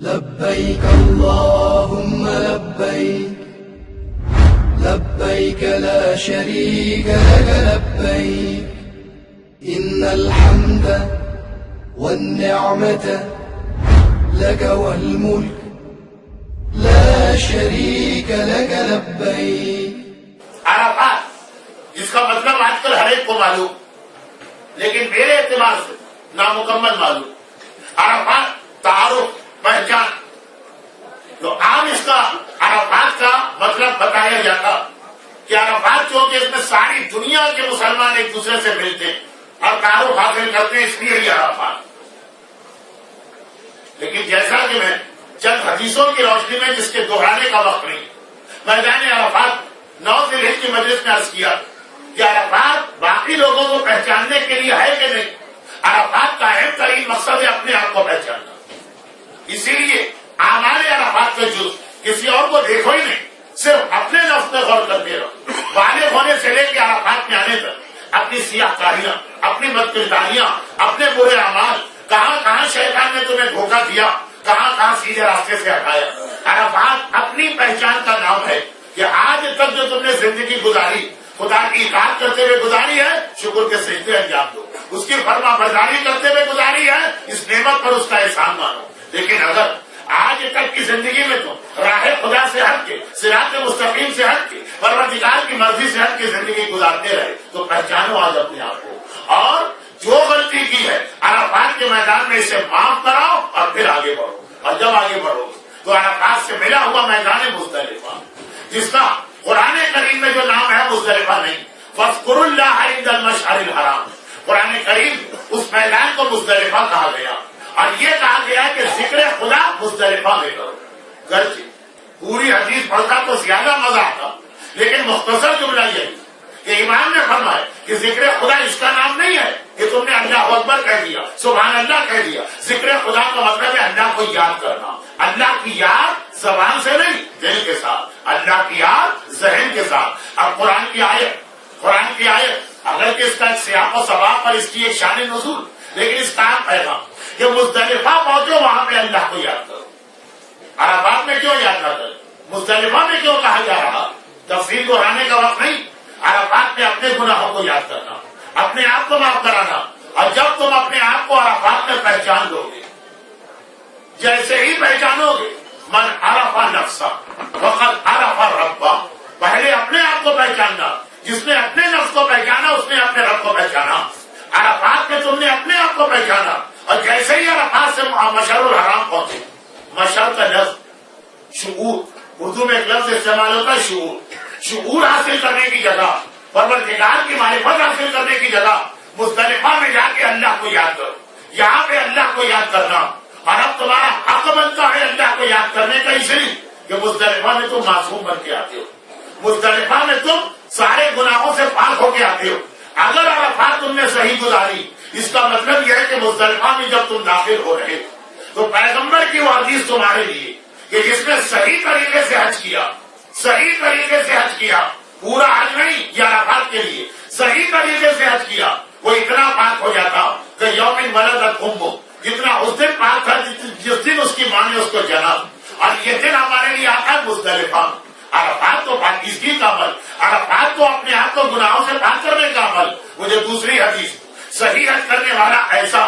لبيك اللهم لبيك لبيك لا شريك لك لبيك إن الحمد والنعمة لك والملك لا شريك لك لبيك. عرفات جس کا مطلب آج کل ہر ایک کو معلوم لیکن میرے اعتبار سے نامکمل معلوم. عرفات تعارف پہچان تو عام اس کا عرفات کا مطلب بتایا جاتا کہ عرفات چونکہ اس میں ساری دنیا کے مسلمان ایک دوسرے سے ملتے ہیں اور تعارف حاصل کرتے ہیں اس لیے یہ عرفات. لیکن جیسا کہ میں چند حدیثوں کی روشنی میں جس کے دہرانے کا وقت نہیں میدان عرفات 9 ذی الحجہ کی مجلس میں عرض کیا کہ عرفات باقی لوگوں کو پہچاننے کے لیے ہے کہ نہیں. عرفات کا اہم ترین مقصد ہے اپنے آپ کو پہچاننا. اسی لیے اعمال عرفات کے جز کسی اور کو دیکھو ہی نہیں صرف اپنے نفس میں غور کرتے رہو. بالغ ہونے سے لے کے عرفات میں آنے تک اپنی سیاہ کاریاں اپنی بدکرداریاں اپنے برے اعمال کہاں کہاں شیطان نے تمہیں دھوکہ دیا کہاں کہاں سیدھے راستے سے ہٹایا. عرفات اپنی پہچان کا نام ہے کہ آج تک جو تم نے زندگی گزاری خدا کی اطاعت کرتے ہوئے گزاری ہے شکر کے سجدے انجام دو. اس کی فرما برداری کرتے ہوئے گزاری ہے اس نعمت پر اس کا احسان مانو. لیکن اگر آج تک کی زندگی میں تم راہ خدا سے ہٹ کے صراط مستقیم سے ہٹ کے پروردگار کی مرضی سے ہٹ کے زندگی گزارتے رہے تو پہچانو آج اپنے آپ کو اور جو غلطی کی ہے عرفات کے میدان میں اسے معاف کراؤ اور پھر آگے بڑھو. اور جب آگے بڑھو تو عرفات سے ملا ہوا میدان مزدلفہ جس کا قرآن کریم میں جو نام ہے مزدلفہ نہیں فاذکروا اللہ عند المشعر الحرام. قرآن کریم اس میدان کو مزدلفہ کہا گیا اور یہ کہا گیا کہ ذکر خدا مزدلفہ میں کرو. گرچہ پوری حدیث پڑھتا تو زیادہ مزہ آتا لیکن مختصر جملہ یہی کہ امام نے فرمایا کہ ذکر خدا اس کا نام نہیں ہے کہ تم نے اللہ اکبر کہہ دیا سبحان اللہ کہہ دیا. ذکر خدا کا مطلب ہے اللہ کو یاد کرنا. اللہ کی یاد زبان سے نہیں دل کے ساتھ اللہ کی یاد ذہن کے ساتھ. اب قرآن کی آیت اگر کہ اس کا سیاق و سباق پر اس کی ایک شان نزول لیکن اس کا پیغام کہ مزدلفہ پہنچو وہاں پہ اللہ کو یاد کرو. عرفات میں کیوں یاد نہ کرو مزدلفہ میں کیوں کہا جا رہا تفصیل دہرانے کا وقت نہیں. عرفات میں اپنے گناہوں کو یاد کرنا اپنے آپ کو معاف کرانا اور جب تم اپنے آپ کو عرفات میں پہچان لو گے جیسے ہی پہچانو گے من عرف نفسہ وقد عرف ربہ. پہلے اپنے آپ کو پہچاننا جس نے اپنے نفس کو پہچانا اس نے اپنے رب کو پہچانا. عرفات میں تم نے اپنے آپ کو پہچانا اور جیسے ہی عرفات سے مشعر الحرام پہنچے. مشعر کا لفظ شعور اردو میں ایک لفظ استعمال ہوتا ہے شعور حاصل کرنے کی جگہ پروردگار کی معرفت حاصل کرنے کی جگہ مزدلفہ میں جا کے اللہ کو یاد کرو. یہاں پہ اللہ کو یاد کرنا اور اب تمہارا حق بنتا ہے اللہ کو یاد کرنے کا اس لیے کہ مزدلفہ میں تم معصوم بن کے آتے ہو. مزدلفہ میں تم سارے گناہوں سے پاک ہو کے آتے ہو. اگر عرفات تم نے صحیح گزاری اس کا مطلب یہ ہے کہ مزدلفہ میں جب تم داخل ہو رہے تو پیغمبر کی وہ حدیث تمہارے لیے کہ جس نے صحیح طریقے سے حج کیا پورا حج نہیں یہ عرفات کے لیے صحیح طریقے سے حج کیا وہ اتنا پاک ہو جاتا کہ یوم ولدت امہ جتنا اس دن پاک تھا جس دن اس کی ماں نے اس کو جنا. اور یہ دن ہمارے لیے آتا ہے مزدلفہ. عرفات تو پاکیزگی کا عمل عرفات تو اپنے آپ کو گناہوں سے پاک کرنے کا عمل. مجھے دوسری حدیث صحیح حج کرنے والا ایسا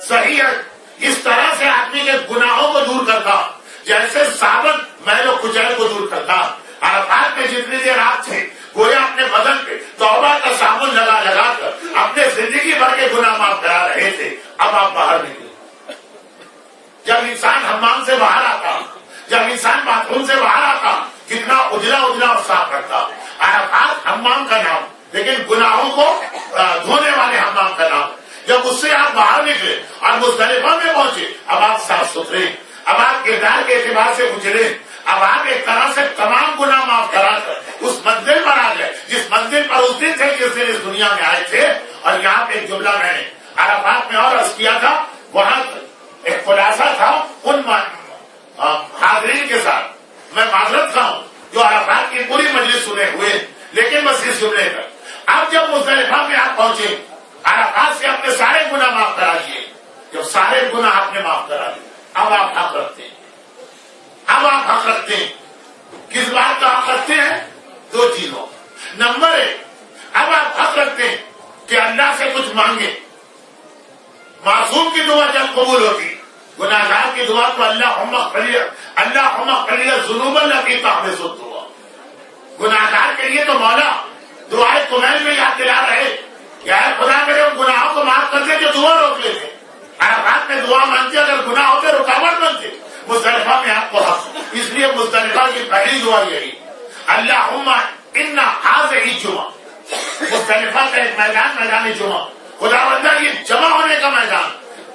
صحیح حج اس طرح سے آدمی کے گناہوں کو دور کرتا جیسے صابن میل و کچیل کو دور کرتا. عرفات میں جتنی دیر آپ تھے گویا اپنے بدن پہ توبہ کا صابن لگا کر اپنے زندگی بھر کے گناہ معاف کرا رہے تھے. اب آپ باہر نکلے جب انسان حمام سے باہر آتا جب انسان باتھ روم سے باہر آتا کتنا اجلا اور صاف رکھتا. عرفات حمام کا نام لیکن گناہوں کو دھونے والے حمام کا نام. جب اس سے آپ باہر نکلے اور مزدلفہ میں پہنچے اب آپ صاف ستھرے اب آپ کردار کے اعتبار سے اجلے اب آپ ایک طرح سے تمام گناہ معاف کرا کر اس منزل پر آ گئے جس منزل پر اس دن تھے جس دن اس دنیا میں آئے تھے. اور یہاں پہ ایک جملہ میں نے عرفات میں اور عرض کیا تھا وہاں ایک خلاصہ تھا ان حاضرین کے ساتھ. میں معذرت خواہ ہوں جو عرفات کی پوری مجلس سنے ہوئے لیکن بس اس جملے پر اب جب مزدلفہ میں آپ پہنچے عرفات سے اپنے سارے گناہ معاف کرا دیے. جب سارے گناہ آپ نے معاف کرا دیے اب آپ حق رکھتے کی دعا تو اللہم اغفر لی الذنوب التی تحبس الدعاء. گناہگار کے لیے تو مولا دعائے کمیل میں یاد دلا رہے کہ اے خدا میرے ان گناہوں کو معاف کر دے جو دعا روک لیتے. عرفات میں دعا مانگتے اگر گناہ ہوتے رکاوٹ بنتے. مزدلفہ میں آپ کو حق, اس لیے مزدلفہ کی پہلی دعا یہی اللہم ان ہذہ جمعہ. مزدلفہ کا ایک میدان جمعہ, خدا بندہ یہ جمع ہونے کا میدان,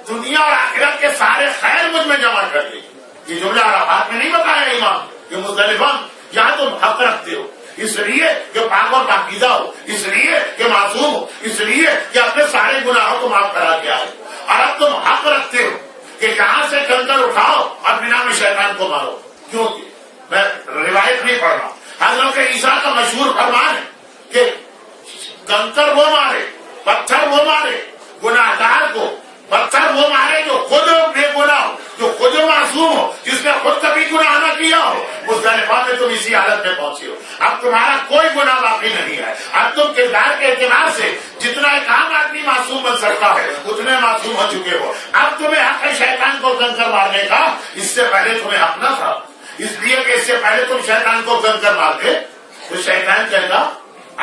دنیا اور آخرت کے سارے خیر مجھ میں جمع کر دے. یہ جملہ عرفات میں نہیں بتایا امام کہ مزدلفہ یہاں تم حق رکھتے ہو اس لیے کہ پاک اور پاکیزہ ہو, اس لیے کہ معصوم ہو, اس لیے کہ اپنے سارے گناہوں کو معاف کرا دیا ہے. اور اب تم حق رکھتے ہو کہ یہاں سے کنکر اٹھاؤ اور مینا میں شیطان کو مارو. کیونکہ میں روایت نہیں پڑھ رہا, حضرت عیسیٰ کا مشہور فرمان ہے کہ کنکر وہ مارے, پتھر وہ مارے, گناہگار کو پتھر وہ مارے جو خود بے گناہ ہو, جو خود معصوم ہو, جس نے خود کبھی گناہ نہ کیا ہو. مزدلفہ میں تم اسی حالت میں پہنچے ہو. اب تمہارا کوئی گناہ باقی نہیں ہے. اب تم کردار کے اعتبار سے جتنا ایک عام آدمی معصوم بن سکتا ہے اتنے معصوم ہو چکے ہو. اب تمہیں حق ہے شیطان کو کنکر مارنے کا, اس سے پہلے تمہیں حق نہ تھا. اس لیے کہ اس سے پہلے تم شیطان کو کنکر مارتے تو شیطان کہتا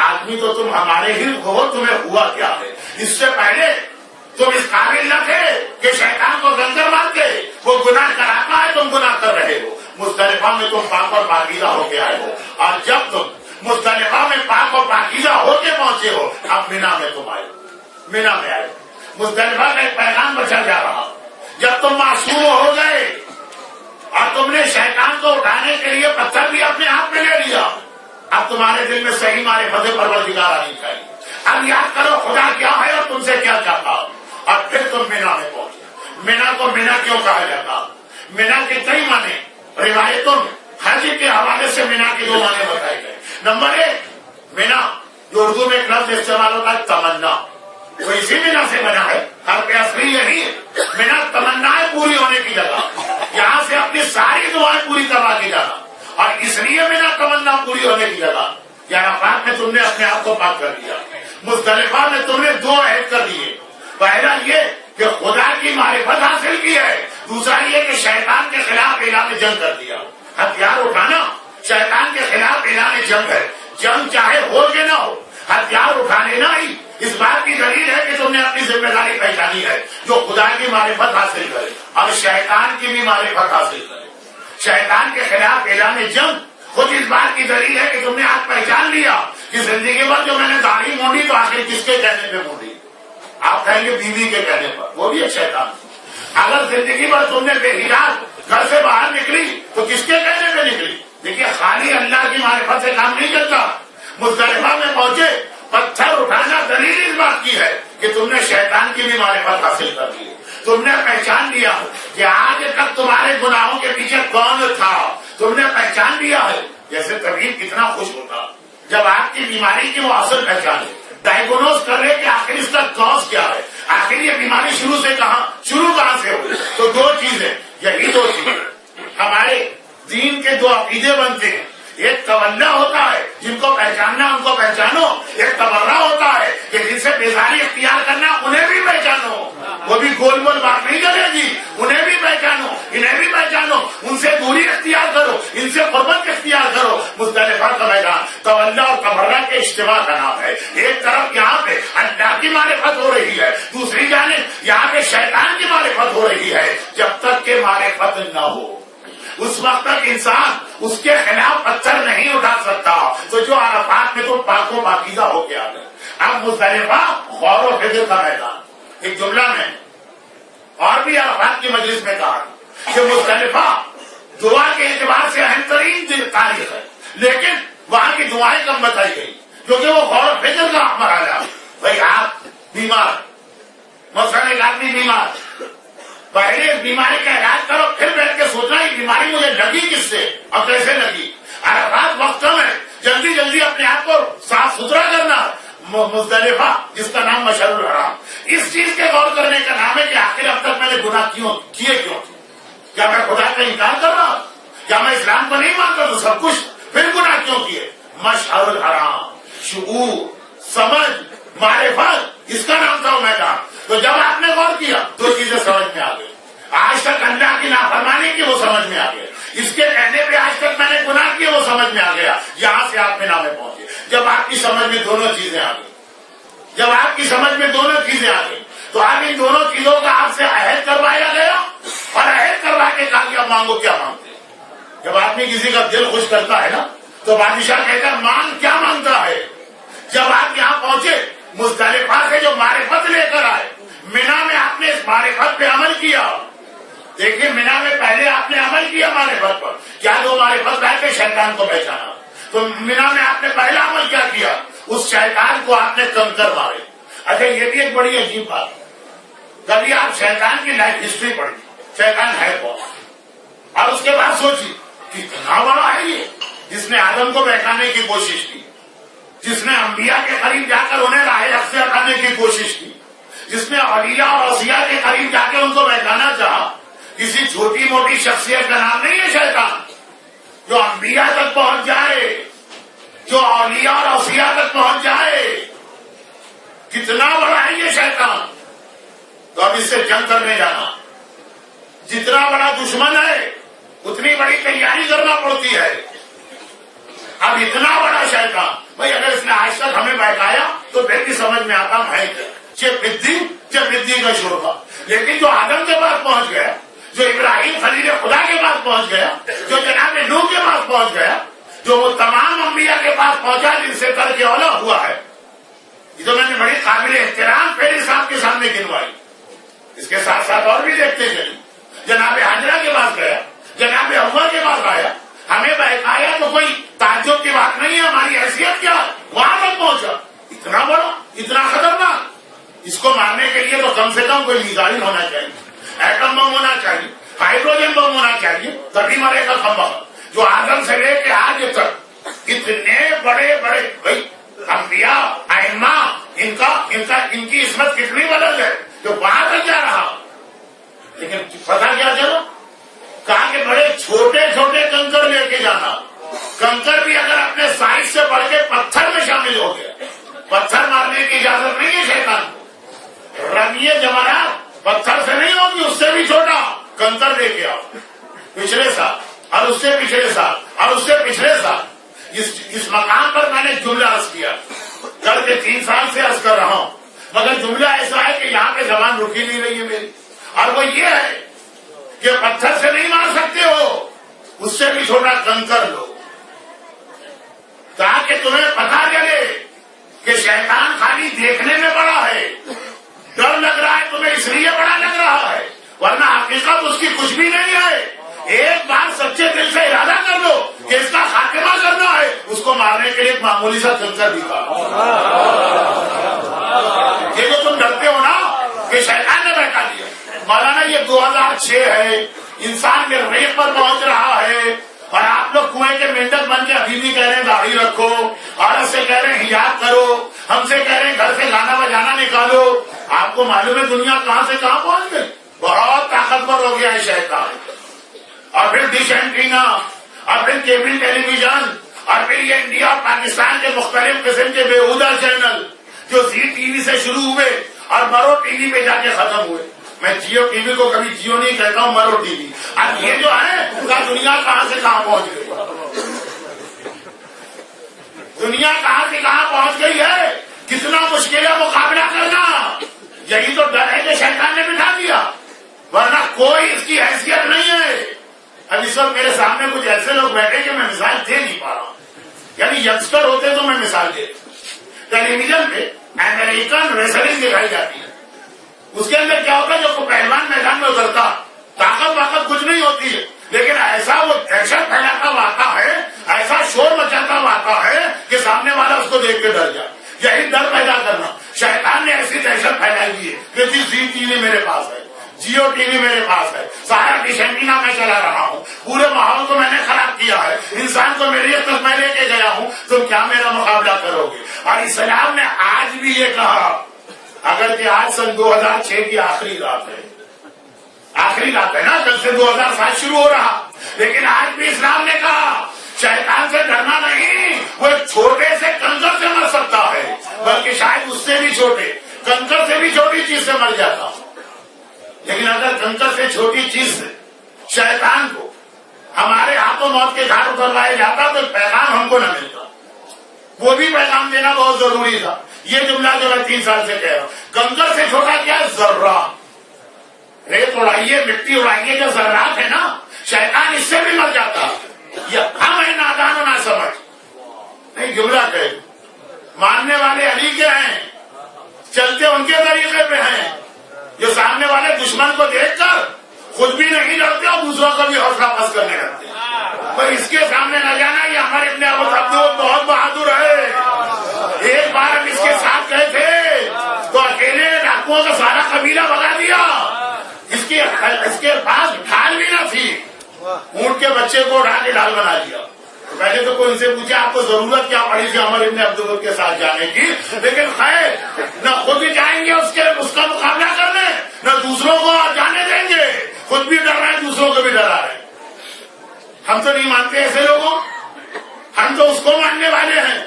آدمی تو تم ہمارے ہی ہو, تمہیں ہوا کیا ہے. اس سے پہلے تم اس قابل نہ تھے کہ شیطان کو کنکر مارتے. وہ گناہ کراتا ہے, تم گناہ کر رہے ہو. مزدلفہ میں تم پاک اور پاکیزہ ہو کے آئے ہو, اور جب تم مزدلفہ میں پاک اور پاکیزہ ہو کے پہنچے ہو اب مینا میں تم آئے, مینا میں آئے. مزدلفہ کا ایک پیغام بچا جا رہا. جب تم معصوم ہو گئے اور تم نے شیطان کو اٹھانے کے لیے پتھر بھی اپنے ہاتھ میں لے لیا, اب تمہارے دل میں صحیح معرفت پروردگار آنی چاہیے. اب یاد کرو خدا کیا ہے اور تم سے کیا چاہتا, اور پھر تم مینا میں پہنچے. مینا کو مینا کیوں کہا جاتا؟ مینا کے کئی معنی روایتوں میں حج کے حوالے سے مینا کے دو معنی بتائے گئے. نمبر ایک, مینا جو اردو میں ایک لفظ استعمال ہوتا ہے تمنا, وہ اسی مینا سے بنا ہے. حرف اصلی یہی ہے. مینا تمنائیں پوری ہونے کی جگہ, یہاں سے اپنی ساری دعائیں پوری کروا کے جانا, اور اس لیے مینا تمنا پوری ہونے کی جگہ. عرفات میں تم نے اپنے آپ کو پاک کر لیا. مزدلفہ میں تم نے دو عہد کر دیے. پہلا یہ کہ خدا کی معرفت حاصل کی ہے, دوسرا یہ کہ شیطان کے خلاف اعلان جنگ کر دیا. ہتھیار اٹھانا شیطان کے خلاف اعلان جنگ ہے. جنگ چاہے ہو کہ نہ ہو, ہتھیار اٹھا لینا ہی اس بات کی دلیل ہے کہ تم نے اپنی ذمہ داری پہچانی ہے. جو خدا کی معرفت حاصل کرے اور شیطان کی بھی معرفت حاصل کرے. شیطان کے خلاف اعلان جنگ خود اس بات کی دلیل ہے کہ تم نے آج پہچان لیا کہ زندگی بھر جو میں نے داڑھی مونڈی تو آخر کس کے کہنے پہ مونڈی؟ آپ کہیں گے بیوی کے کہنے پر, وہ بھی ایک شیطان. اگر زندگی بھر تم نے بے حجاب گھر سے باہر نکلی تو کس کے کہنے پہ نکلی؟ دیکھیے خالی اللہ کی معرفت سے کام نہیں چلتا. مزدلفہ میں پہنچے, پتھر اٹھانا دلیل اس بات کی ہے کہ تم نے شیطان کی بھی معرفت حاصل کر لی. تم نے پہچان لیا کہ آج تک تمہارے گناہوں کے پیچھے کون تھا. تم نے پہچان لیا ہے. جیسے طبیب کتنا خوش ہوتا جب آپ کی بیماری کی وہ اصل پہچانے, ڈائگنوز کر لے کہ آخر اس کا کاز کیا ہے, آخر یہ بیماری شروع کہاں سے ہوئی. تو دو چیزیں, یہی دو چیزیں ہمارے دین کے دو عقیدے بنتے ہیں. ایک تولا ہوتا ہے جن کو پہچاننا ان کو پہچانو, ایک تبرہ ہوتا ہے کہ جن سے بیزاری اختیار کرنا انہیں بھی پہچانو. وہ بھی گول گول بات نہیں کرے گی, انہیں بھی پہچانو, انہیں بھی پہچانو, ان سے دوری اختیار کرو, ان سے قربت اختیار کرو. مزدلفہ کا میدان تولا اور تبرہ کے اجتماع کا نام ہے. ایک طرف یہاں پہ اللہ کی معرفت ہو رہی ہے, دوسری جانب یہاں پہ شیطان کی معرفت ہو رہی ہے. جب تک کہ معرفت نہ ہو اس وقت تک انسان اس کے خلاف پتھر نہیں اٹھا سکتا. تو جو عرفات میں تو پاک و پاکیزہ ہو کے آ گئے. اب مزدلفہ غور و فکر کا میدان. ایک جملہ میں اور بھی عرفات کی مجلس میں کہا کہ مزدلفہ دعا کے اعتبار سے اہم ترین تاریخ ہے, لیکن وہاں کی دعائیں کم بتائی گئی کیونکہ وہ غور و فکر کا مرحلہ. بھائی آپ بیمار, مثلا ایک آدمی بیمار, پہلے اس بیماری کا علاج کرو, پھر بیٹھ کے سوچنا یہ بیماری مجھے لگی کس سے اور کیسے لگی. عرفات وقت میں جلدی جلدی اپنے آپ کو صاف ستھرا کرنا. مزدلفہ جس کا نام مشعر الحرام, اس چیز کے غور کرنے کا نام ہے کہ آخر اب تک میں نے گناہ کیے کیوں. کیا میں خدا کا انکار کر رہا, کیا میں اسلام کو نہیں مانتا تو سب کچھ, پھر گناہ کیوں کیے. مشعر الحرام, شعور, سمجھ, معرفت, اس کا نام تھا میدان. تو جب آپ نے غور کیا دو چیزیں سمجھ میں آ گئی. آج تک اللہ کی نافرمانی فرمانے کی وہ سمجھ میں آ گیا, اس کے کہنے پہ آج تک میں نے گناہ کیے وہ سمجھ میں آ گیا. یہاں سے آپ مینا میں پہنچے. جب آپ کی سمجھ میں دونوں چیزیں آ گئی, جب آپ کی سمجھ میں دونوں چیزیں آ گئی, تو آپ ان دونوں چیزوں کا آپ سے عہد کروایا گیا, اور عہد کروا کے کہا کہ اب مانگو کیا مانگتے. جب آدمی کسی کا دل خوش کرتا ہے نا, تو بادشاہ کہتا ہے مانگ کیا مانگتا ہے. جب آپ یہاں پہنچے, مزدلفہ سے جو معرفت لے کر آئے, مینا میں آپ نے اس معرفت پہ عمل کیا. دیکھیے مینا میں پہلے آپ نے عمل کیا معرفت پر, کیا دو معرفت لائے کے شیطان کو پہچانا. تو مینا میں آپ نے پہلا عمل کیا کیا, اس شیطان کو آپ نے کنکر مارے. اچھا یہ بھی ایک بڑی عجیب بات ہے, کبھی آپ شیطان کی لائف ہسٹری پڑھی, شیطان ہے کون, اور اس کے بعد سوچی کتنا بڑا ہے یہ, جس نے آدم کو بہکانے کی کوشش کی, جس نے انبیاء کے قریب جا کر انہیں راہ حق سے ہٹانے کی کوشش کی, جس نے اولیاء اور اوصیاء کے قریب جا کے ان کو بہکانا چاہا. کسی چھوٹی موٹی شخصیت کا نام نہیں ہے شیطان. جو انبیاء تک پہنچ جائے, جو اولیاء اور اوصیاء تک پہنچ جائے, کتنا بڑا ہے یہ شیطان. تو اب اس سے جنگ کرنے جانا, جتنا بڑا دشمن ہے اتنی بڑی تیاری کرنا پڑتی ہے. اب اتنا بڑا شیطان, بھائی اگر اس نے آج تک ہمیں بہکایا تو پھر بھی سمجھ میں آتا ہے بدی کا شوربہ. لیکن جو آدم کے پاس پہنچ گیا, جو ابراہیم خلیل خدا کے پاس پہنچ گیا, جو جناب نوح کے پاس پہنچ گیا, جو وہ تمام انبیاء کے پاس پہنچا جن سے کر کے اولا ہوا ہے, یہ تو میں نے بڑی قابل احترام پہلے صاحب کے سامنے گنوائی. اس کے ساتھ ساتھ اور بھی دیکھتے چلیے, جناب حاجرہ کے پاس گیا, جناب حوا کے پاس آیا, ہمیں بہکایا تو کوئی تعجب کی بات نہیں ہے, ہماری حیثیت کیا, وہاں تک پہنچا. اتنا بڑا, اتنا خطرناک, اس کو مارنے کے لیے تو کم سے کم کوئی میزائل ہونا چاہیے, ایٹم بم ہونا چاہیے, ہائیڈروجن بم ہونا چاہیے, تبھی مرے گا کھمبا. جو آدم سے لے کے آج تک اتنے بڑے بڑے بھائی انبیاء ائمہ, ان کی عصمت کتنی بدل ہے جو وہاں تک جا رہا. لیکن پتا کیا چلو, کہا کہ بڑے چھوٹے چھوٹے کنکر لے کے جانا. کنکر بھی اگر اپنے سائز سے بڑھ کے پتھر میں شامل ہو گیا, پتھر مارنے کی اجازت نہیں ہے شیطان کو. رمیے جماعت پتھر سے نہیں ہوگی, اس سے بھی چھوٹا کنکر لے کے آؤ. پچھلے سال اور اس سے پچھلے سال اور اس سے پچھلے سال اس مقام پر میں نے جملہ عرض کیا, کل کے 3 سال سے عرض کر رہا ہوں, مگر جملہ ایسا ہے کہ یہاں پہ زبان رکی نہیں رہی ہے میری, اور وہ یہ ہے کہ پتھر سے نہیں مار سکتے ہو, اس سے بھی چھوٹا کنکر لو, تاکہ تمہیں پتا چلے کہ شیطان خالی دیکھنے میں بڑا ہے. ڈر لگ رہا ہے تمہیں اس لیے بڑا لگ رہا ہے, ورنہ حقیقت اس کی کچھ بھی نہیں ہے. ایک بار سچے دل سے ارادہ کر لو کہ اس کا خاتمہ کرنا ہے, اس کو مارنے کے لیے ایک معمولی سا کنکر بھی تھا. یہ جو تم ڈرتے ہو نا کہ شیطان نے بہکا دیا, مولانا یہ 2006 ہے, انسان کے ریت پر پہنچ رہا ہے, اور آپ لوگ کنویں کے مینڈک بن کے ابھی بھی کہہ رہے ہیں داڑھی رکھو, عورت سے کہہ رہے ہیں حجاب کرو, ہم سے کہہ رہے ہیں گھر سے گانا بجانا نکالو. آپ کو معلوم ہے دنیا کہاں سے کہاں پہنچ گئی, بہت طاقتور ہو گیا ہے شیطان. اور پھر ڈش اینٹینا, اور پھر کیبل ٹیلی ویژن, اور پھر یہ انڈیا اور پاکستان کے مختلف قسم کے بےہودہ چینل جو زی ٹی وی سے شروع ہوئے اور مرو ٹی وی پہ جا کے ختم ہوئے. میں جیو ٹی وی کو کبھی جیو نہیں کہتا ہوں, مرو ٹی وی. اب یہ جو ہے دنیا کہاں سے کہاں پہنچ گئی, دنیا کہاں سے کہاں پہنچ گئی ہے. کتنا مشکل ہے مقابلہ کرنا. یہی تو ڈر ہے کہ شیطان نے بٹھا دیا, ورنہ کوئی اس کی حیثیت نہیں ہے. اب اس وقت میرے سامنے کچھ ایسے لوگ بیٹھے کہ میں مثال دے نہیں پا رہا ہوں, یعنی ینگسٹر ہوتے تو میں مثال دے. ٹیلی ویژن پہ امریکن ریسلنگ دکھائی جاتی ہے, اس کے اندر کیا ہوتا ہے, جو پہلوان میدان میں اترتا طاقت واقت کچھ نہیں ہوتی ہے, لیکن ایسا وہ دہشت پھیلاتا ہوا آتا ہے, ایسا شور مچاتا ہوا آتا ہے کہ سامنے والا اس کو دیکھ کے ڈر جائے. یہی ڈر پیدا کرنا شیطان نے ایسی دہشت پھیلائی ہوئی ہے کہ جی زی ٹی وی میرے پاس ہے, جیو ٹی وی میرے پاس ہے, سارا ڈش اینٹینا میں چلا رہا ہوں, پورے ماحول کو میں نے خراب کیا ہے, انسان کو میری تک میں لے کے گیا ہوں, تم کیا میرا مقابلہ کرو گے. اور اسلام نے آج بھی یہ کہا, اگر کہ آج سن 2006 کی آخری رات ہے, آخری رات ہے نا, کل سے 2007 شروع ہو رہا, لیکن آج بھی اسلام نے کہا شیطان سے ڈرنا نہیں, وہ ایک چھوٹے سے کنکر سے مر سکتا ہے, بلکہ شاید اس سے بھی چھوٹے کنکر سے بھی چھوٹی چیز سے مر جاتا. لیکن اگر کنکر سے چھوٹی چیز سے کو موت کے گھاٹ اتروایا جاتا تو پیغام ہم کو نہ ملتا. وہ بھی پیغام دینا بہت ضروری تھا. یہ جملہ جو میں 3 سال سے کہہ رہا ہوں. کنکر سے چھوٹا کیا ہے؟ ذرہ. ریت اڑائیے, مٹی اڑائیے, جو ذرات ہے نا, شیطان اس سے بھی مر جاتا. یہ ہم ہے نادان و نہ سمجھ. نہیں, جملہ کہہ ماننے والے علی کے ہیں, چلتے ان کے طریقے پہ ہیں, جو سامنے والے دشمن کو دیکھ کر خود بھی نہیں ڈرتے اور دوسروں کو بھی حوصلہ پس کرنے لگتے. پر اس کے سامنے نہ جانا, یہ ہمارے ابن ابو عبدود بہت بہادر ہے. ایک بار ہم اس کے ساتھ گئے تھے تو اکیلے ڈاکوؤں کا سارا قبیلہ بگا دیا. اس کے پاس ڈھال بھی نہ تھی, اونٹ کے بچے کو اٹھا کے ڈھال بنا دیا. پہلے تو کوئی ان سے پوچھا آپ کو ضرورت کیا پڑی تھی عمر ابن عبدود کے ساتھ جانے کی, لیکن خیر نہ خود بھی جائیں گے اس کا مقابلہ کرنے, نہ دوسروں کو جانے دیں گے. خود بھی ڈر رہے ہیں, دوسروں کو بھی ڈرا رہے ہیں. ہم تو نہیں مانتے ایسے لوگوں. ہم تو اس کو ماننے والے ہیں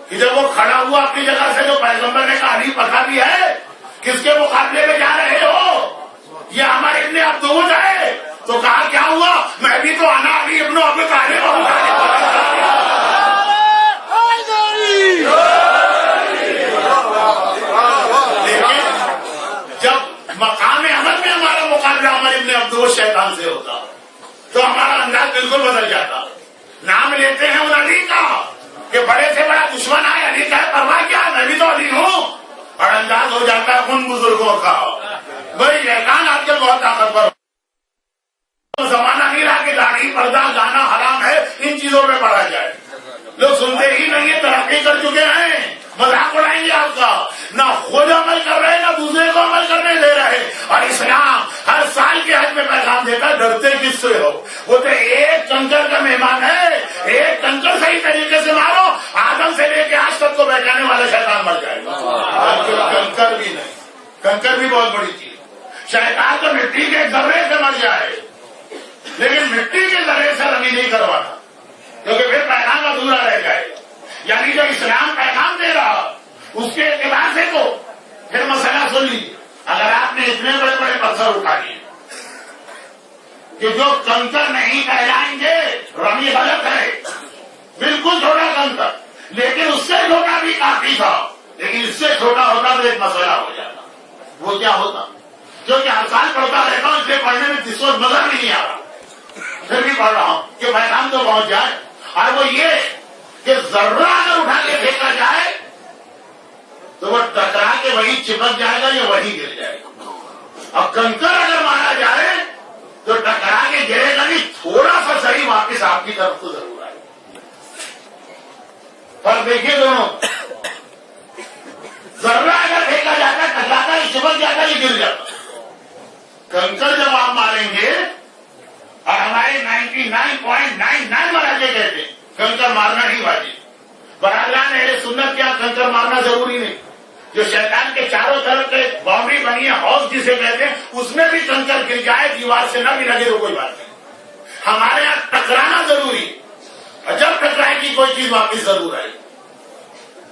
کہ جب وہ کھڑا ہوا اپنی جگہ سے, جو پیغمبر نے کہا علی پتہ بھی ہے کس کے مقابلے میں جا رہے ہو, یہ ہمارے ابن عبدود ہے. تو کہا کیا ہوا, میں بھی تو انا علی ابن ابی طالب ہوں. لیکن جب مقام عمل میں ہمارا مقابلہ عمر ابن عبدود شیطان سے ہوتا تو ہمارا انداز بالکل بدل جاتا. نام لیتے ہیں ان علی کا کہ بڑے سے بڑا دشمن ہے, علی کا ہے, پرواہ کیا, میں بھی تو علی ہوں. اور انداز ہو جاتا ہے ان بزرگوں کا. بھائی شیطان آج کل بہت طاقتور. زمانہ نہیں رہا کہ داڑھی, پردہ, گانا حرام ہے, ان چیزوں پہ پڑا جائے. لوگ سنتے ہی نہیں ہے, ترقی کر چکے ہیں, مذاق اڑائیں گے آپ کا. نہ خود عمل کر رہے, نہ دوسرے کو عمل کرنے دے رہے. اور اسلام ہر سال کے حج میں پیغام دیتا, ڈرتے کس سے ہو. وہ تو ایک کنکر کا مہمان ہے, ایک کنکر صحیح طریقے سے مارو, آدم سے لے کے آج تک کو بہکانے والا شیطان مر جائے گا. کنکر بھی نہیں, کنکر بھی بہت بڑی چیز. شیطان تو مٹی کے ذرے سے مر جائے, لیکن مٹی کے ذرے سے رمی نہیں کروانا, کیونکہ پھر پیغام ادھورا رہ جائے گا. یعنی جو اسلام پیغام دے رہا اس کے اعتبار سے تو پھر مسئلہ سن لیجیے. اگر آپ نے اتنے بڑے بڑے پتھر اٹھا لیے کہ جو کنکر نہیں کہلائیں گے, رمی غلط ہے, بالکل چھوٹا کنکر, لیکن اس سے چھوٹا بھی کافی تھا. لیکن اس سے چھوٹا ہوتا تو ایک مسئلہ ہو جاتا. وہ کیا ہوتا, جو کہ ہر سال پڑھتا رہتا ہوں, اس لیے پڑھنے میں جس وقت مزہ بھی نہیں آ رہا, پھر بھی پڑھ رہا ہوں کہ پیغام تو پہنچ جائے. اور وہ یہ کہ ذرہ اگر اٹھا کے پھینکا جائے تو وہ ٹکرا کے وہی چپک جائے گا یا وہی گر جائے گا. اب کنکر اگر مارا جائے تو ٹکرا کے گرے گا نہیں, تھوڑا سا صحیح واپس آپ کی طرف تو ضرور آئے. پر دیکھیے دونوں, ذرہ اگر پھینکا جاتا, ٹکراتا, یہ چپک جاتا, یہ گر جاتا. کنکر جب آپ ماریں گے, اور ہمارے 99.99 مراجے کہتے ہیں کنکر مارنا نہیں واجب. برادران اہل سنت کیا کنکر مارنا ضروری نہیں. جو شیطان کے چاروں طرف کے باؤنڈری بنی ہے, ہاؤس جسے کہتے ہیں, اس میں بھی کنکر گر جائے, دیوار سے نہ بھی لگے تو کوئی بات نہیں. ہمارے یہاں ٹکرانا ضروری, اور جب ٹکرائے گی کوئی چیز واپس ضرور آئے گی.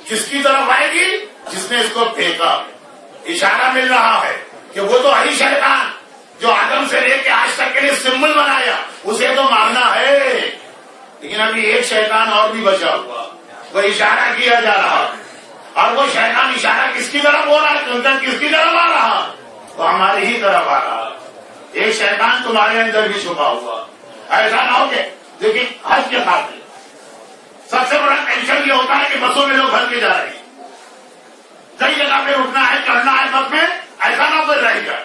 کس کی طرف آئے گی, جس نے اس کو پھینکا. اشارہ مل رہا ہے کہ وہ تو وہی شیطان جو آدم سے لے کے آج تک کے لیے سمبل بنایا, اسے تو مارنا ہے. لیکن ابھی ایک شیطان اور بھی بچا ہوا, وہ اشارہ کیا جا رہا, اور وہ شیطان اشارہ کس کی طرف ہو رہا ہے, کنکر کس کی طرف آ رہا, وہ ہماری ہی طرف آ رہا. ایک شیطان تمہارے اندر بھی چھپا ہوا. ایسا نہ ہو کہ دیکھیے حج کے خاطر سب سے بڑا ٹینشن یہ ہوتا ہے کہ بسوں میں لوگ بھر کے جا رہے ہیں, کئی جگہ پہ رکنا ہے, چڑھنا ہے بس میں, ایسا نہ کوئی رہ جائے.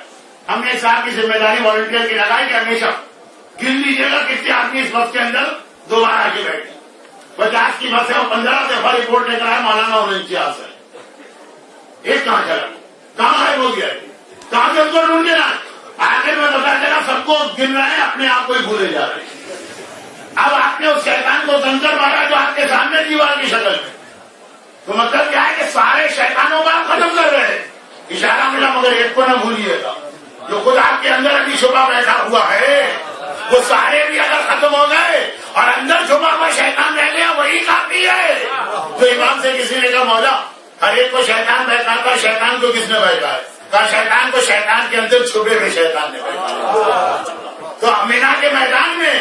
ہم نے صاحب کی ذمہ داری والنٹیئر کی لگائی کہ ہمیشہ گن لیجیے گا کتنے آدمی اس بس کے اندر دوبارہ آ کے بیٹھے. 50 کی بس ہے, اور 15 دفعہ رپورٹ لے کر آئے مولانا اور امتیاز ہے. ایک کہاں چلا, کہاں غائب ہو گیا, کہاں سے ان کو ڈھونڈ کے نا, آخر میں بتا دینا سب کو گن رہے ہیں, اپنے آپ کو ہی بھولے جا رہے ہیں. اب آپ نے اس شیطان کو کنکر مارا جو آپ کے سامنے دیوار کی شکل میں, تو مطلب کیا ہے کہ سارے شیطانوں کو آپ ختم کر رہے ہیں. اشارہ ملا, مگر ایک کو نہ بھولیے گا, جو خود آپ کے اندر ابھی چھپا بیٹھا ہوا ہے, وہ سارے بھی اگر ختم ہو گئے اور اندر چھپا ہوا شیطان رہ گیا, وہی کافی ہے. تو امام سے کسی نے کہا, مولا ہر ایک کو شیطان بہکاتا, شیطان کو کس نے بہکایا؟ کہا شیطان کو شیطان کے اندر چھپے ہوئے شیطان نے بہکایا. تو امینا کے میدان میں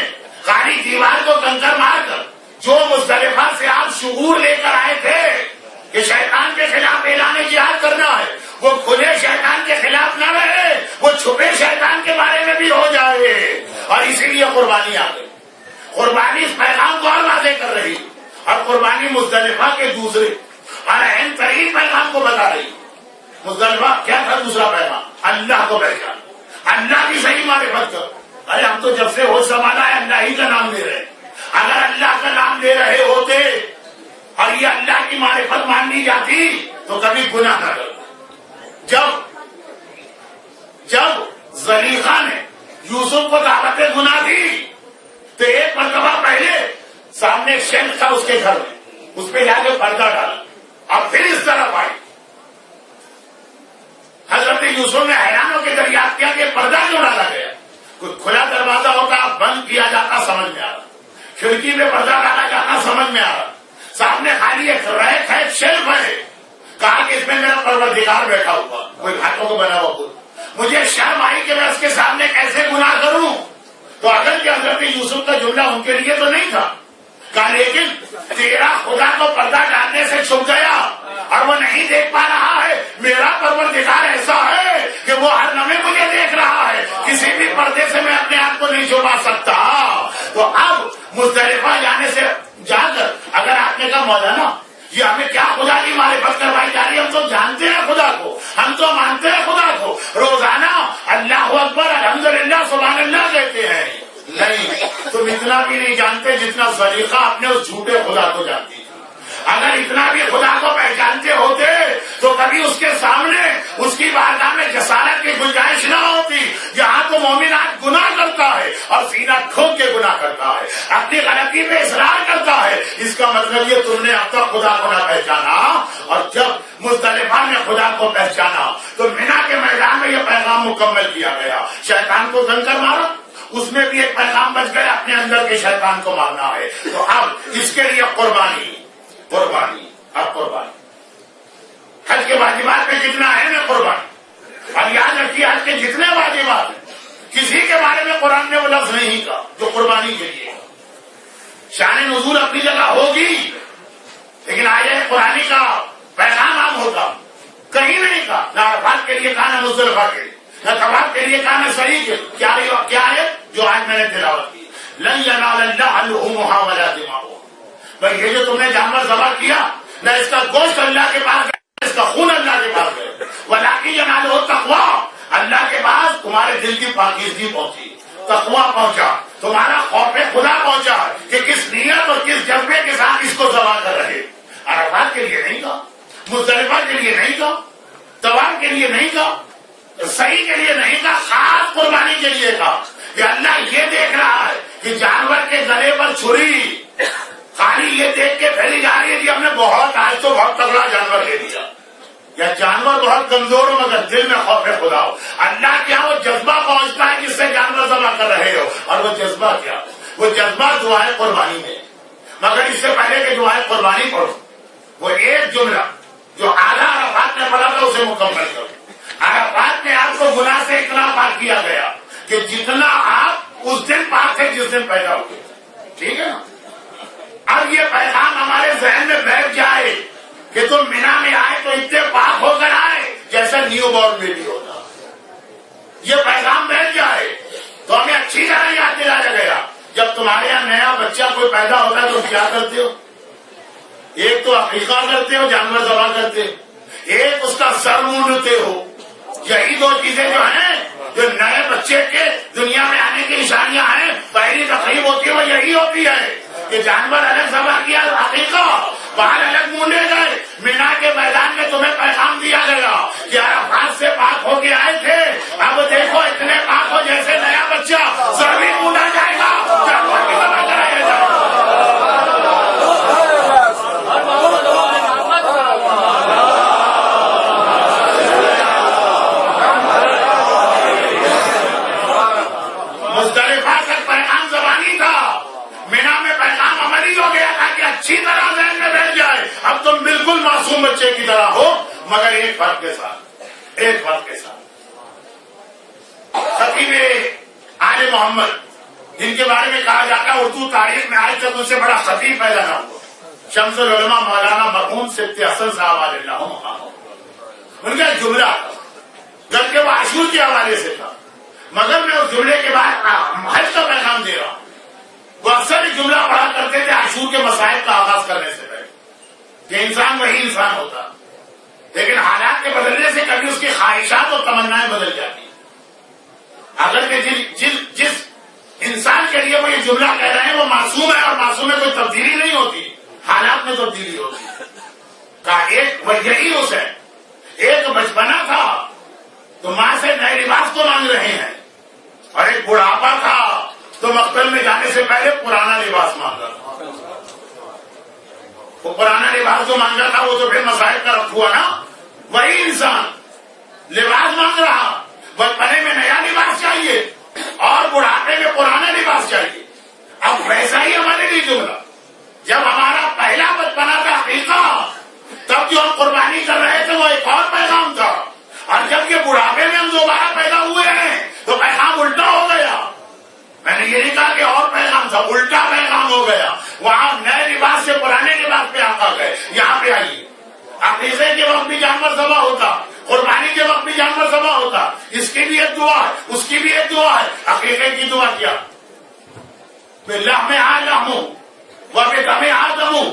خالی دیوار کو کو کنکر مار کر جو مزدلفہ سے آپ شعور لے کر آئے تھے کہ شیطان کے خلاف اعلان جہاد کرنا ہے، وہ کھلے شیطان کے خلاف نہ رہے، وہ چھپے شیطان کے بارے میں بھی ہو جائے، اور اسی لیے قربانی آ گئی۔ قربانی اس پیغام کو اور واضح کر رہی، اور قربانی مزدلفہ کے دوسرے اور اہم ترین پیغام کو بتا رہی۔ مزدلفہ کیا تھا دوسرا پیغام؟ اللہ کو پہچان، اللہ کی صحیح معرفت کر۔ ارے ہم تو جب سے ہوش سنبھالا ہے اللہ ہی کا نام لے رہے ہیں، اگر اللہ کا نام لے رہے ہوتے اور یہ اللہ کی معرفت مان لی جاتی تو کبھی گناہ نہ کرتے۔ جب زلیخا نے یوسف کو دعوت گناہ دی تو ایک مرتبہ پہلے سامنے ایک شیلف تھا اس کے گھر میں، اس پہ جا کے پردہ ڈالا اور پھر اس طرف آئی۔ حضرت یوسف نے حیران ہو کے دریافت کیا کہ پردہ کیوں ڈالا گیا؟ کوئی کھلا دروازہ ہوتا بند کیا جاتا سمجھ میں آ رہا، کھڑکی میں پردہ ڈالا جاتا سمجھ میں آ رہا، سامنے خالی ایک ریک ہے، شیلف ہے، کہا کہ اس میں میرا پروردگار بیٹھا ہوا، کوئی ہاتھوں کو بنا ہوا، مجھے شرم آئی کہ میں اس کے سامنے کیسے گناہ کروں۔ تو اگر کہ حضرت یوسف کا جملہ ان کے لیے تو نہیں تھا، کہا لیکن تیرا خدا کو پردہ ڈالنے سے چھپ گیا اور وہ نہیں دیکھ پا رہا ہے، میرا پروردگار ایسا ہے کہ وہ ہر لمحے مجھے دیکھ رہا ہے، کسی بھی پردے سے میں اپنے آپ کو نہیں چھپا سکتا۔ تو اب مزدلفہ جانے سے جا کر اگر آپ نے کہا مولانا یہ ہمیں کیا خدا کی معرفت کروائی جا رہی ہے، ہم تو جانتے ہیں خدا کو، ہم تو مانتے ہیں خدا کو، روزانہ اللہ اکبر الحمدللہ سبحان اللہ کہتے ہیں، نہیں تم اتنا بھی نہیں جانتے جتنا زلیخا اپنے اس جھوٹے خدا کو جانتی تھی۔ اگر اتنا بھی خدا کو پہچانتے ہوتے تو کبھی اس کے سامنے اس کی بارگاہ میں جسارت کی گنجائش نہ ہوتی۔ جہاں تو مومن آج گناہ کرتا ہے اور سینہ ٹھوک کے گناہ کرتا ہے، اپنی غلطی پہ اصرار کرتا ہے، اس کا مطلب یہ تم نے اب تک خدا کو نہ پہچانا، اور جب مزدلفہ نے خدا کو پہچانا تو مینا کے میدان میں یہ پیغام مکمل کیا گیا، شیطان کو کنکر مارا، اس میں بھی ایک پیغام بچ گیا، اپنے اندر کے شیطان کو مارنا ہے۔ تو اب اس کے لیے قربانی، اب قربانی حج کے واجبات میں جتنا ہے نا قربانی، اور یاد رکھیے حج کے جتنے واجبات ہیں کسی کے بارے میں قرآن نے وہ لفظ نہیں کہا جو قربانی کے لیے۔ شان نزول اپنی جگہ ہوگی لیکن آیہ قرآنی کا پیغام عام ہوگا، کہیں نہیں کہا، نہ عرفات کے لیے کہا، نہ مزدلفہ کے لیے، نہ طواف کے لیے کہا، نہ صحیح کے لیے۔ کیا ہے جو آج میں نے تلاوت کی، لن ینال اللہ لحومھا ولا دماؤھا۔ بھائی یہ جو تم نے جانور ذبح کیا، نہ اس کا گوشت اللہ کے پاس گیا، اس کا خون اللہ کے پاس گیا، ولکن ینالہ التقویٰ، اللہ کے پاس تمہارے دل کی پاکیزگی پہنچی، تقویٰ پہنچا، تمہارا خوف خدا پہنچا کہ کس نیت اور کس جذبے کے ساتھ اس کو ذبح کر رہے۔ عرفات کے لیے نہیں کہا، مزدلفہ کے لیے نہیں کہا، طواف کے لیے نہیں کہا، صحیح کے لیے نہیں کہا، خاص قربانی کے لیے کہا کہ اللہ یہ دیکھ رہا ہے کہ جانور کے گلے پر چھری خالی یہ دیکھ کے پھیلی جا رہی ہے کہ ہم نے آج تو بہت تگڑا جانور لے لیا، یا جانور بہت کمزور ہو مگر دل میں خوف خدا ہو۔ اللہ کیا وہ جذبہ پہنچتا ہے جس سے جانور ذبح کر رہے ہو، اور وہ جذبہ کیا؟ وہ جذبہ دعائے قربانی میں۔ مگر اس سے پہلے کہ دعائے قربانی پڑھو، وہ ایک جملہ جو آدھا عرفات نے پڑھا تھا اسے مکمل کرو۔ عرفات میں آپ کو گناہ سے اتنا پاک کیا گیا کہ جتنا آپ اس دن پاک تھے جس دن پیدا ہوئے، ٹھیک ہے نا؟ اب یہ پیغام ہمارے ذہن میں بیٹھ جائے کہ تم مینا میں آئے تو اتنے پاک ہو کر آئے جیسے نیو بورن بیبی ہوتا، یہ پیغام بیٹھ جائے تو ہمیں اچھی طرح یاد دلایا گیا۔ جب تمہارے یہاں نیا بچہ کوئی پیدا ہوتا ہے تو کیا کرتے ہو؟ ایک تو عقیقہ کرتے ہو، جانور ذبح کرتے، ایک اس کا سر مونڈتے ہو۔ یہی دو چیزیں جو ہیں جو نئے بچے کے دنیا میں آنے کی نشانیاں ہیں، پہلی تقریب ہوتی ہے وہ یہی ہوتی ہے کہ جانور الگ ذبح کیا، عقیقہ باہر الگ مونڈے گئے۔ مینا کے میدان میں تمہیں پیغام دیا گیا کہ عرفات سے پاک ہو کے آئے تھے، اب دیکھو اتنے پاک ہو جیسے نیا بچہ سر بھی مونڈا جائے گا، جانور کی ذبح کرایا جائے گا۔ مزدلفہ تک پیغام زبانی تھا، مینا میں پیغام عملی ہو گیا تھا کہ اچھی طرح ذہن میں بیٹھ جائے اب تم بالکل معصوم بچے کی طرح ہو، مگر ایک فرق کے ساتھ خطیب آل محمد ان کے بارے میں کہا جاتا ہے اردو تاریخ میں آج تک ان سے بڑا خطیب پیدا نہ ہوا. شمس العلماء مولانا مرحوم سبتی حسن صاحب علیہ اللہ ان کا جملہ تھا، جبکہ وہ عاشور کے حوالے سے تھا، مگر میں اس جملے کے بعد حج کا پیغام دے رہا ہوں. وہ اکثر ایک جملہ پڑھا کرتے تھے عاشور کے مسائل کا آغاز کرنے سے پہلے کہ انسان وہی انسان ہوتا، لیکن حالات کے بدلنے سے کبھی اس کی خواہشات اور تمنائیں بدل جاتی ہیں. اگر کہ جس انسان کے لیے وہ یہ جملہ کہہ رہے ہیں وہ معصوم ہے، اور معصوم میں کوئی تبدیلی نہیں ہوتی، حالات میں تبدیلی ہوتی ہے. ایک یہی اس ہے، ایک بچپنا تھا تو ماں سے نئے لباس کو مانگ رہے ہیں، اور ایک بڑھاپا تھا تو مقتل میں جانے سے پہلے پرانا لباس مانگا تھا. وہ پرانا لباس جو مانگا تھا وہ تو پھر مسائل کا رفت ہوا نا. وہی انسان لباس مانگ رہا، بچپنے میں نیا لباس چاہیے اور بڑھاپے میں پرانا لباس چاہیے. اب ویسا ہی ہمارے لیے جملہ، جب ہمارا پہلا بچپنا تھا عقیقہ، تب جو ہم قربانی کر رہے تھے وہ ایک اور پیغام تھا، اور جب یہ بڑھاپے میں ہم دوبارہ پیدا ہوئے ہیں تو پیغام الٹا ہو گیا. میں نے یہ نہیں کہا کہ اور پیغام تھا، الٹا پیغام ہو گیا. وہاں نئے لباس سے پرانے لباس پہ آ گئے. یہاں پہ آئیے، عقیقے کے وقت بھی جانور ذبح ہوتا، قربانی کے وقت بھی جانور ذبح ہوتا. اس کی بھی ایک دعا ہے، اس کی بھی ایک دعا ہے. عقیقے کی دعا کیا؟ بِاللَّحْمِ آدَمُ وَبِدَمِ آدَمُ،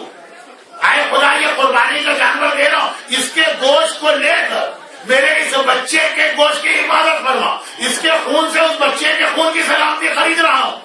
اے خدا یہ قربانی کا جانور دے رہا ہوں، اس کے گوشت کو لے کر میرے اس بچے کے گوشت کی حفاظت فرما، اس کے خون سے اس بچے کے خون کی سلامتی خرید رہا ہوں.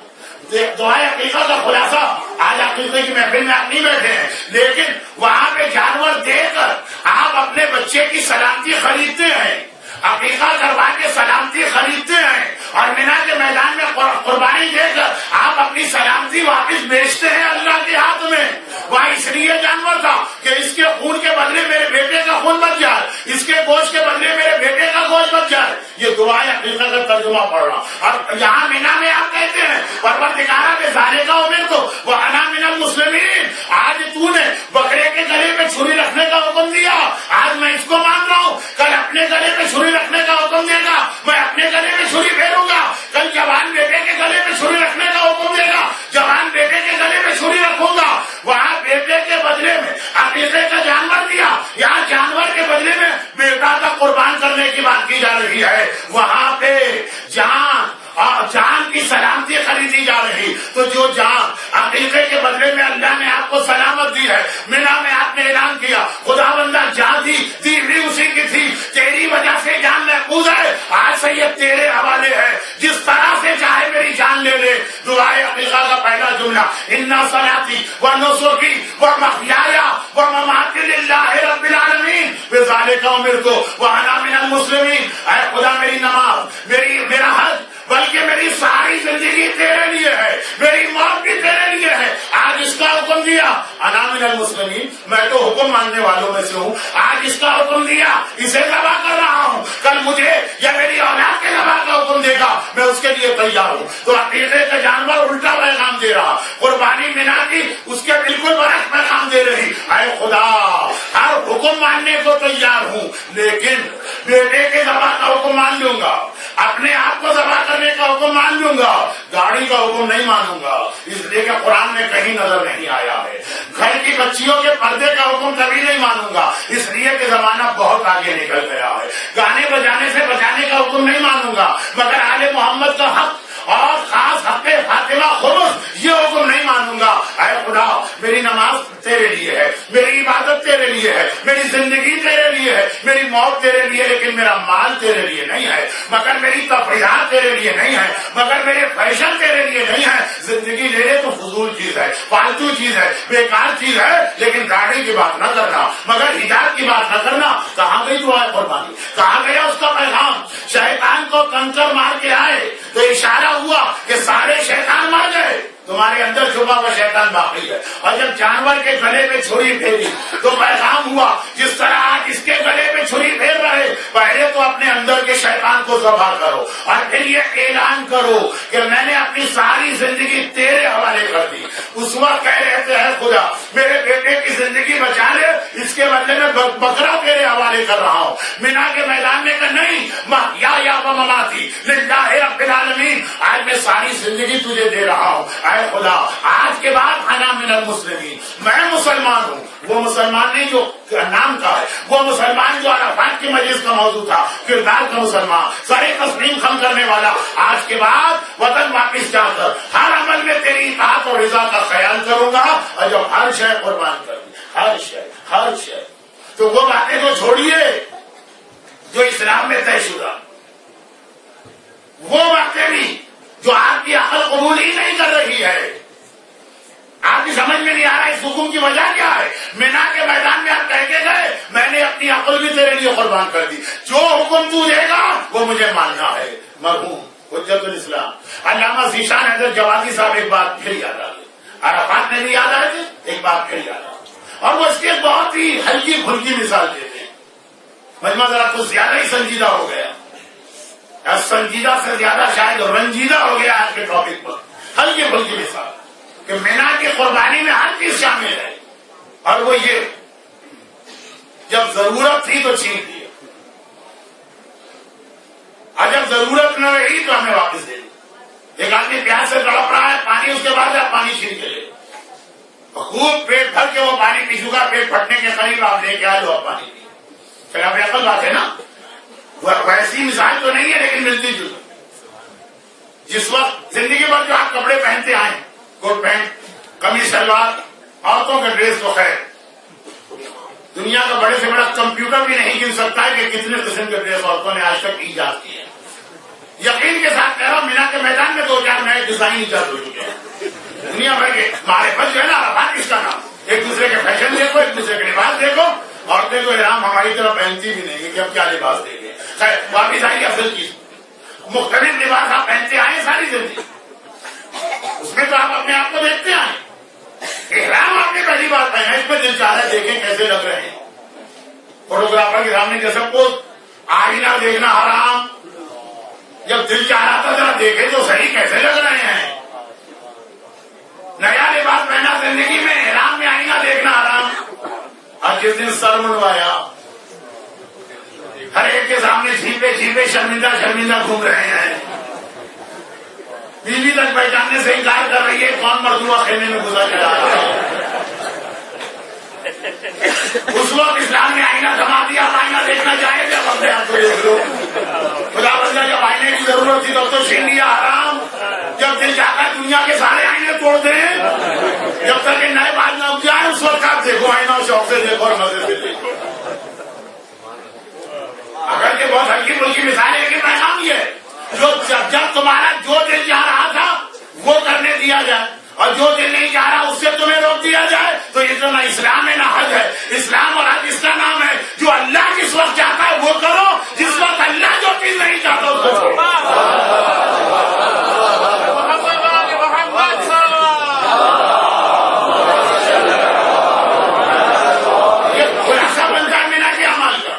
دعائے عقیقہ کا خلاصہ آج عقیقے کی محفل میں آپ نہیں بیٹھے ہیں، لیکن وہاں پہ جانور دے کر آپ اپنے بچے کی سلامتی خریدتے ہیں، عقیقہ کروا کے سلامتی خریدتے ہیں، اور مینا کے میدان میں قربانی دے کر آپ اپنی سلامتی واپس بیچتے ہیں اللہ کے ہاتھ میں. وہاں اس لیے جانور تھا کہ اس کے خون کے بدلے میرے بیٹے کا خون بچ جائے، اس کے گوشت کے بدلے میرے بیٹے کا گوشت بچ جائے. یہ دعائیں عقیقہ کا ترجمہ پڑھ رہا. اور یہاں مینا میں آپ کہتے ہیں پروردگارا کے ذالے کا امیر تو وہ انا من المسلمین، آج تو نے بکرے کے گلے پہ چھری رکھنے کا حکم دیا، آج میں اس کو مان رہا ہوں. کل اپنے گلے پہ چھری رکھنے کا حکم دے گا، میں اپنے گلے پہ چھری پھیروں گا. کل جوان بیٹے کے گلے پہ چھری رکھنے کا حکم دے گا، جوان بیٹے کے گلے پہ چھری رکھوں گا. وہاں بیٹے کے بدلے میں عقیقے کا جانور دیا، یہاں جانور کے بدلے میں بیٹا کا قربان کرنے کی بات کی جا رہی ہے. وہاں پہ جان کی سلامتی خریدی جا رہی. تو جو جان عقیقے کے بدلے میں اللہ نے آپ کو سلامت دی ہے، مینا میں آپ نے اعلان کیا خدا بندہ جان دی بھی اسی کی تھی، تیری وجہ سے جان محفوظ ہے. آج سے یہ تیرے حوالے ہے، جس طرح سے چاہے میری جان لے لے. دعائے عقیقہ کا پہلا جملہ انا صلاتی و نسکی و محیای و مماتی للہ رب العالمین بذالک امرت وانا من المسلمین. اے خدا میری نماز، میرا حج، بلکہ میری ساری زندگی تیرے لیے ہے، میری موت بھی تیرے لیے ہے. آج اس کا حکم دیا انا من المسلمین، میں تو حکم ماننے والوں میں سے ہوں. آج اس کا حکم دیا، اسے ذبح کر رہا ہوں. کل مجھے یا میری اولاد کے ذبح کا حکم دے گا، میں اس کے لیے تیار ہوں. تو عقیقے کا جانور الٹا پیغام دے رہا، قربانی مینا کی اس کے بالکل برعکس پیغام دے رہی. اے خدا ہر حکم ماننے کو تیار ہوں، لیکن بیٹے کے ذبح کا حکم مان لوں گا، اپنے آپ کو ذبح کرنے کا حکم مان لوں گا، گاڑی کا حکم نہیں مانوں گا، اس لیے کہ قرآن میں کہیں نظر نہیں آیا ہے. گھر کی بچیوں کے پردے کا حکم کبھی نہیں مانوں گا، اس لیے کہ زمانہ بہت آگے نکل گیا ہے. گانے بجانے سے بچانے کا حکم نہیں مانوں گا، مگر آل محمد کا حق اور خاص حق فاطمہ خمس یہ حکم نہیں مانوں گا. اے خدا میری نماز تیرے لیے ہے، میری عبادت تیرے لیے ہے، میری زندگی تیرے لیے ہے، میری موت تیرے لیے، لیکن میرا مال تیرے لیے نہیں ہے، مگر میری تفریحات تیرے لیے نہیں ہے، مگر میرے فیشن تیرے لیے نہیں ہے. زندگی لے لے تو فضول چیز ہے، فالتو چیز ہے، بیکار چیز ہے، لیکن گاڑی کی بات نہ کرنا، مگر حجاب کی بات نہ کرنا. کہاں گئی دعائے قربانی، کہاں گیا اس کا پیغام؟ شیطان کو کنکر مار کے آئے تو اشارہ ہوا کہ سارے شیطان مر گئے، تمہارے اندر چھپا ہوا شیطان باقی ہے. اور جب جانور کے گلے پہ چھری پھیری تو پیغام ہوا جس طرح آج اس کے گلے پہ چھری پھیر رہے، پہلے تو اپنے اندر کے شیطان کو ذبح کرو، اور پھر یہ اعلان کرو کہ میں نے اپنی ساری زندگی تیرے حوالے کر دی. اس وقت کہہ رہے تھے اے خدا میرے بیٹے کی زندگی بچا لے، اس کے بدلے میں بکرا تیرے حوالے کر رہا ہوں. مینا کے میدان میں کہ نہیں یا مماتی للہ رب العالمین، آج میں ساری زندگی تجھے دے رہا ہوں. اے خدا آج کے بعد انا من المسلمین، میں مسلمان ہوں. وہ مسلمان نہیں جو نام کا ہے، وہ مسلمان جو عرفات کی مجلس کا موضوع تھا، کردار کا مسلمان، سارے تسلیم خم کرنے والا. آج کے بعد وطن واپس جا کر ہر عمل میں تیری اطاعت اور رضا کا خیال کروں گا، اور جو ہر شے قربان کر دی، ہر شے. تو وہ باتیں تو چھوڑیے جو اسلام میں طے شدہ، وہ باتیں بھی جو آپ کی عقل قبول ہی نہیں کر رہی ہے. آپ کی سمجھ میں نہیں آ رہا اس حکم کی وجہ کیا ہے. مینا کے میدان میں آپ کہہ کے گئے میں نے اپنی عقل بھی تیرے لیے قربان کر دی، جو حکم تو دے گا وہ مجھے ماننا ہے. مرحوم حجت الاسلام علامہ ذیشان حیدر جوادی صاحب ایک بات پھر یاد آ گئی، عرفات نے بھی یاد آئے تھے، ایک بات پھر یاد آ گئی، اور وہ اس کی ایک بہت ہی ہلکی پھلکی مثال دیتے ہیں. مجمع ذرا کچھ زیادہ ہی سنجیدہ ہو گیا، سنجیدہ سے زیادہ شاید رنجیدہ ہو گیا آج کے ٹاپک پر. ہلکی پھلکی مثال کہ مینا کی قربانی میں ہر چیز شامل ہے، اور وہ یہ جب ضرورت تھی تو چھین دی، اور جب ضرورت نہ رہی تو ہمیں واپس دے دی. ایک آدمی پیاس سے تڑپ رہا ہے، پانی اس کے بعد آپ پانی چھین کے لے، خوب پیٹ بھر کے وہ پانی پی چکا، پیٹ پھٹنے کے قریب آپ لے کے آئے آپ پانی پی. چل آپ عقل بات ہے نا، ویسی مثال تو نہیں ہے لیکن ملتی جلتی. جس وقت زندگی بھر جو آپ کپڑے پہنتے آئے، کوٹ پینٹ، قمیص شلوار، عورتوں کا ڈریس تو خیر دنیا کا بڑے سے بڑا کمپیوٹر بھی نہیں گن سکتا ہے کہ کتنے قسم کے ڈریس عورتوں نے آج تک ایجاد کیے ہیں. یقین کے ساتھ کہہ رہا ہوں مینا کے میدان میں 2-4 نئے ڈیزائن ایجاد ہو چکے ہیں. دنیا بھر کے معرفت جو ہے نا عرفات اس کا نام. ایک دوسرے کے فیشن دیکھو، ایک دوسرے کے لباس دیکھو. عورتیں تو احرام ہماری طرح پہنتی بھی نہیں کہ اب کیا لباس دیں گے. خیر واپس آئیے اصل چیز، مختلف لباس آپ پہنتے آئے ساری زندگی، اس میں تو آپ اپنے آپ کو دیکھتے آئے. احرام آپ نے پہلی بار پہنا، اس میں دل چاہ رہا ہے دیکھیں کیسے لگ رہے ہیں. فوٹوگرافر کے سامنے جیسے پوز، آئینہ دیکھنا حرام، جب دل چاہ رہا تھا ذرا دیکھے تو صحیح کیسے لگ رہے ہیں. نیا لباس پہنا زندگی میں، احرام میں آئینہ دیکھنا حرام. اور جس دن سر منڈوایا ہر ایک کے سامنے چھیپے شرمندہ گھوم رہے ہیں. بیوی تک پہچاننے سے انکار کر رہی ہے کون مردوہ خیمے میں گزر کے آ رہا ہے. اس وقت اسلام نے آئینہ تھما دیا، آئینہ دیکھنا چاہے جب اپنے آپ کو دیکھ لو. خدا بندہ جب آئینے کی ضرورت تھی تب تو چھین لیا حرام. جب دل چاہتا ہے دنیا کے سارے آئینے توڑ دیں، جب تک کہ نئے بات نہ اٹھ جائے اس وقت آپ دیکھو آئینہ، شوق سے دیکھو اور مزے سے دیکھو. اگر کہ بہت ہلکی پھلکی مثال ہے لیکن پیغام یہ ہے جب تمہارا جو دل چاہ رہا تھا وہ کرنے دیا جائے اور جو دل نہیں چاہ رہا اس سے تمہیں روک دیا جائے تو یہ تو نہ اسلام ہے نہ حج ہے. اسلام اور حج اس کا نام ہے. جو اللہ جس وقت چاہتا ہے وہ کرو، جس وقت اللہ جو چیز نہیں چاہتا اس کو چھوڑو. یہ خلاصہ بنتا ہے مینا کے عمل کا.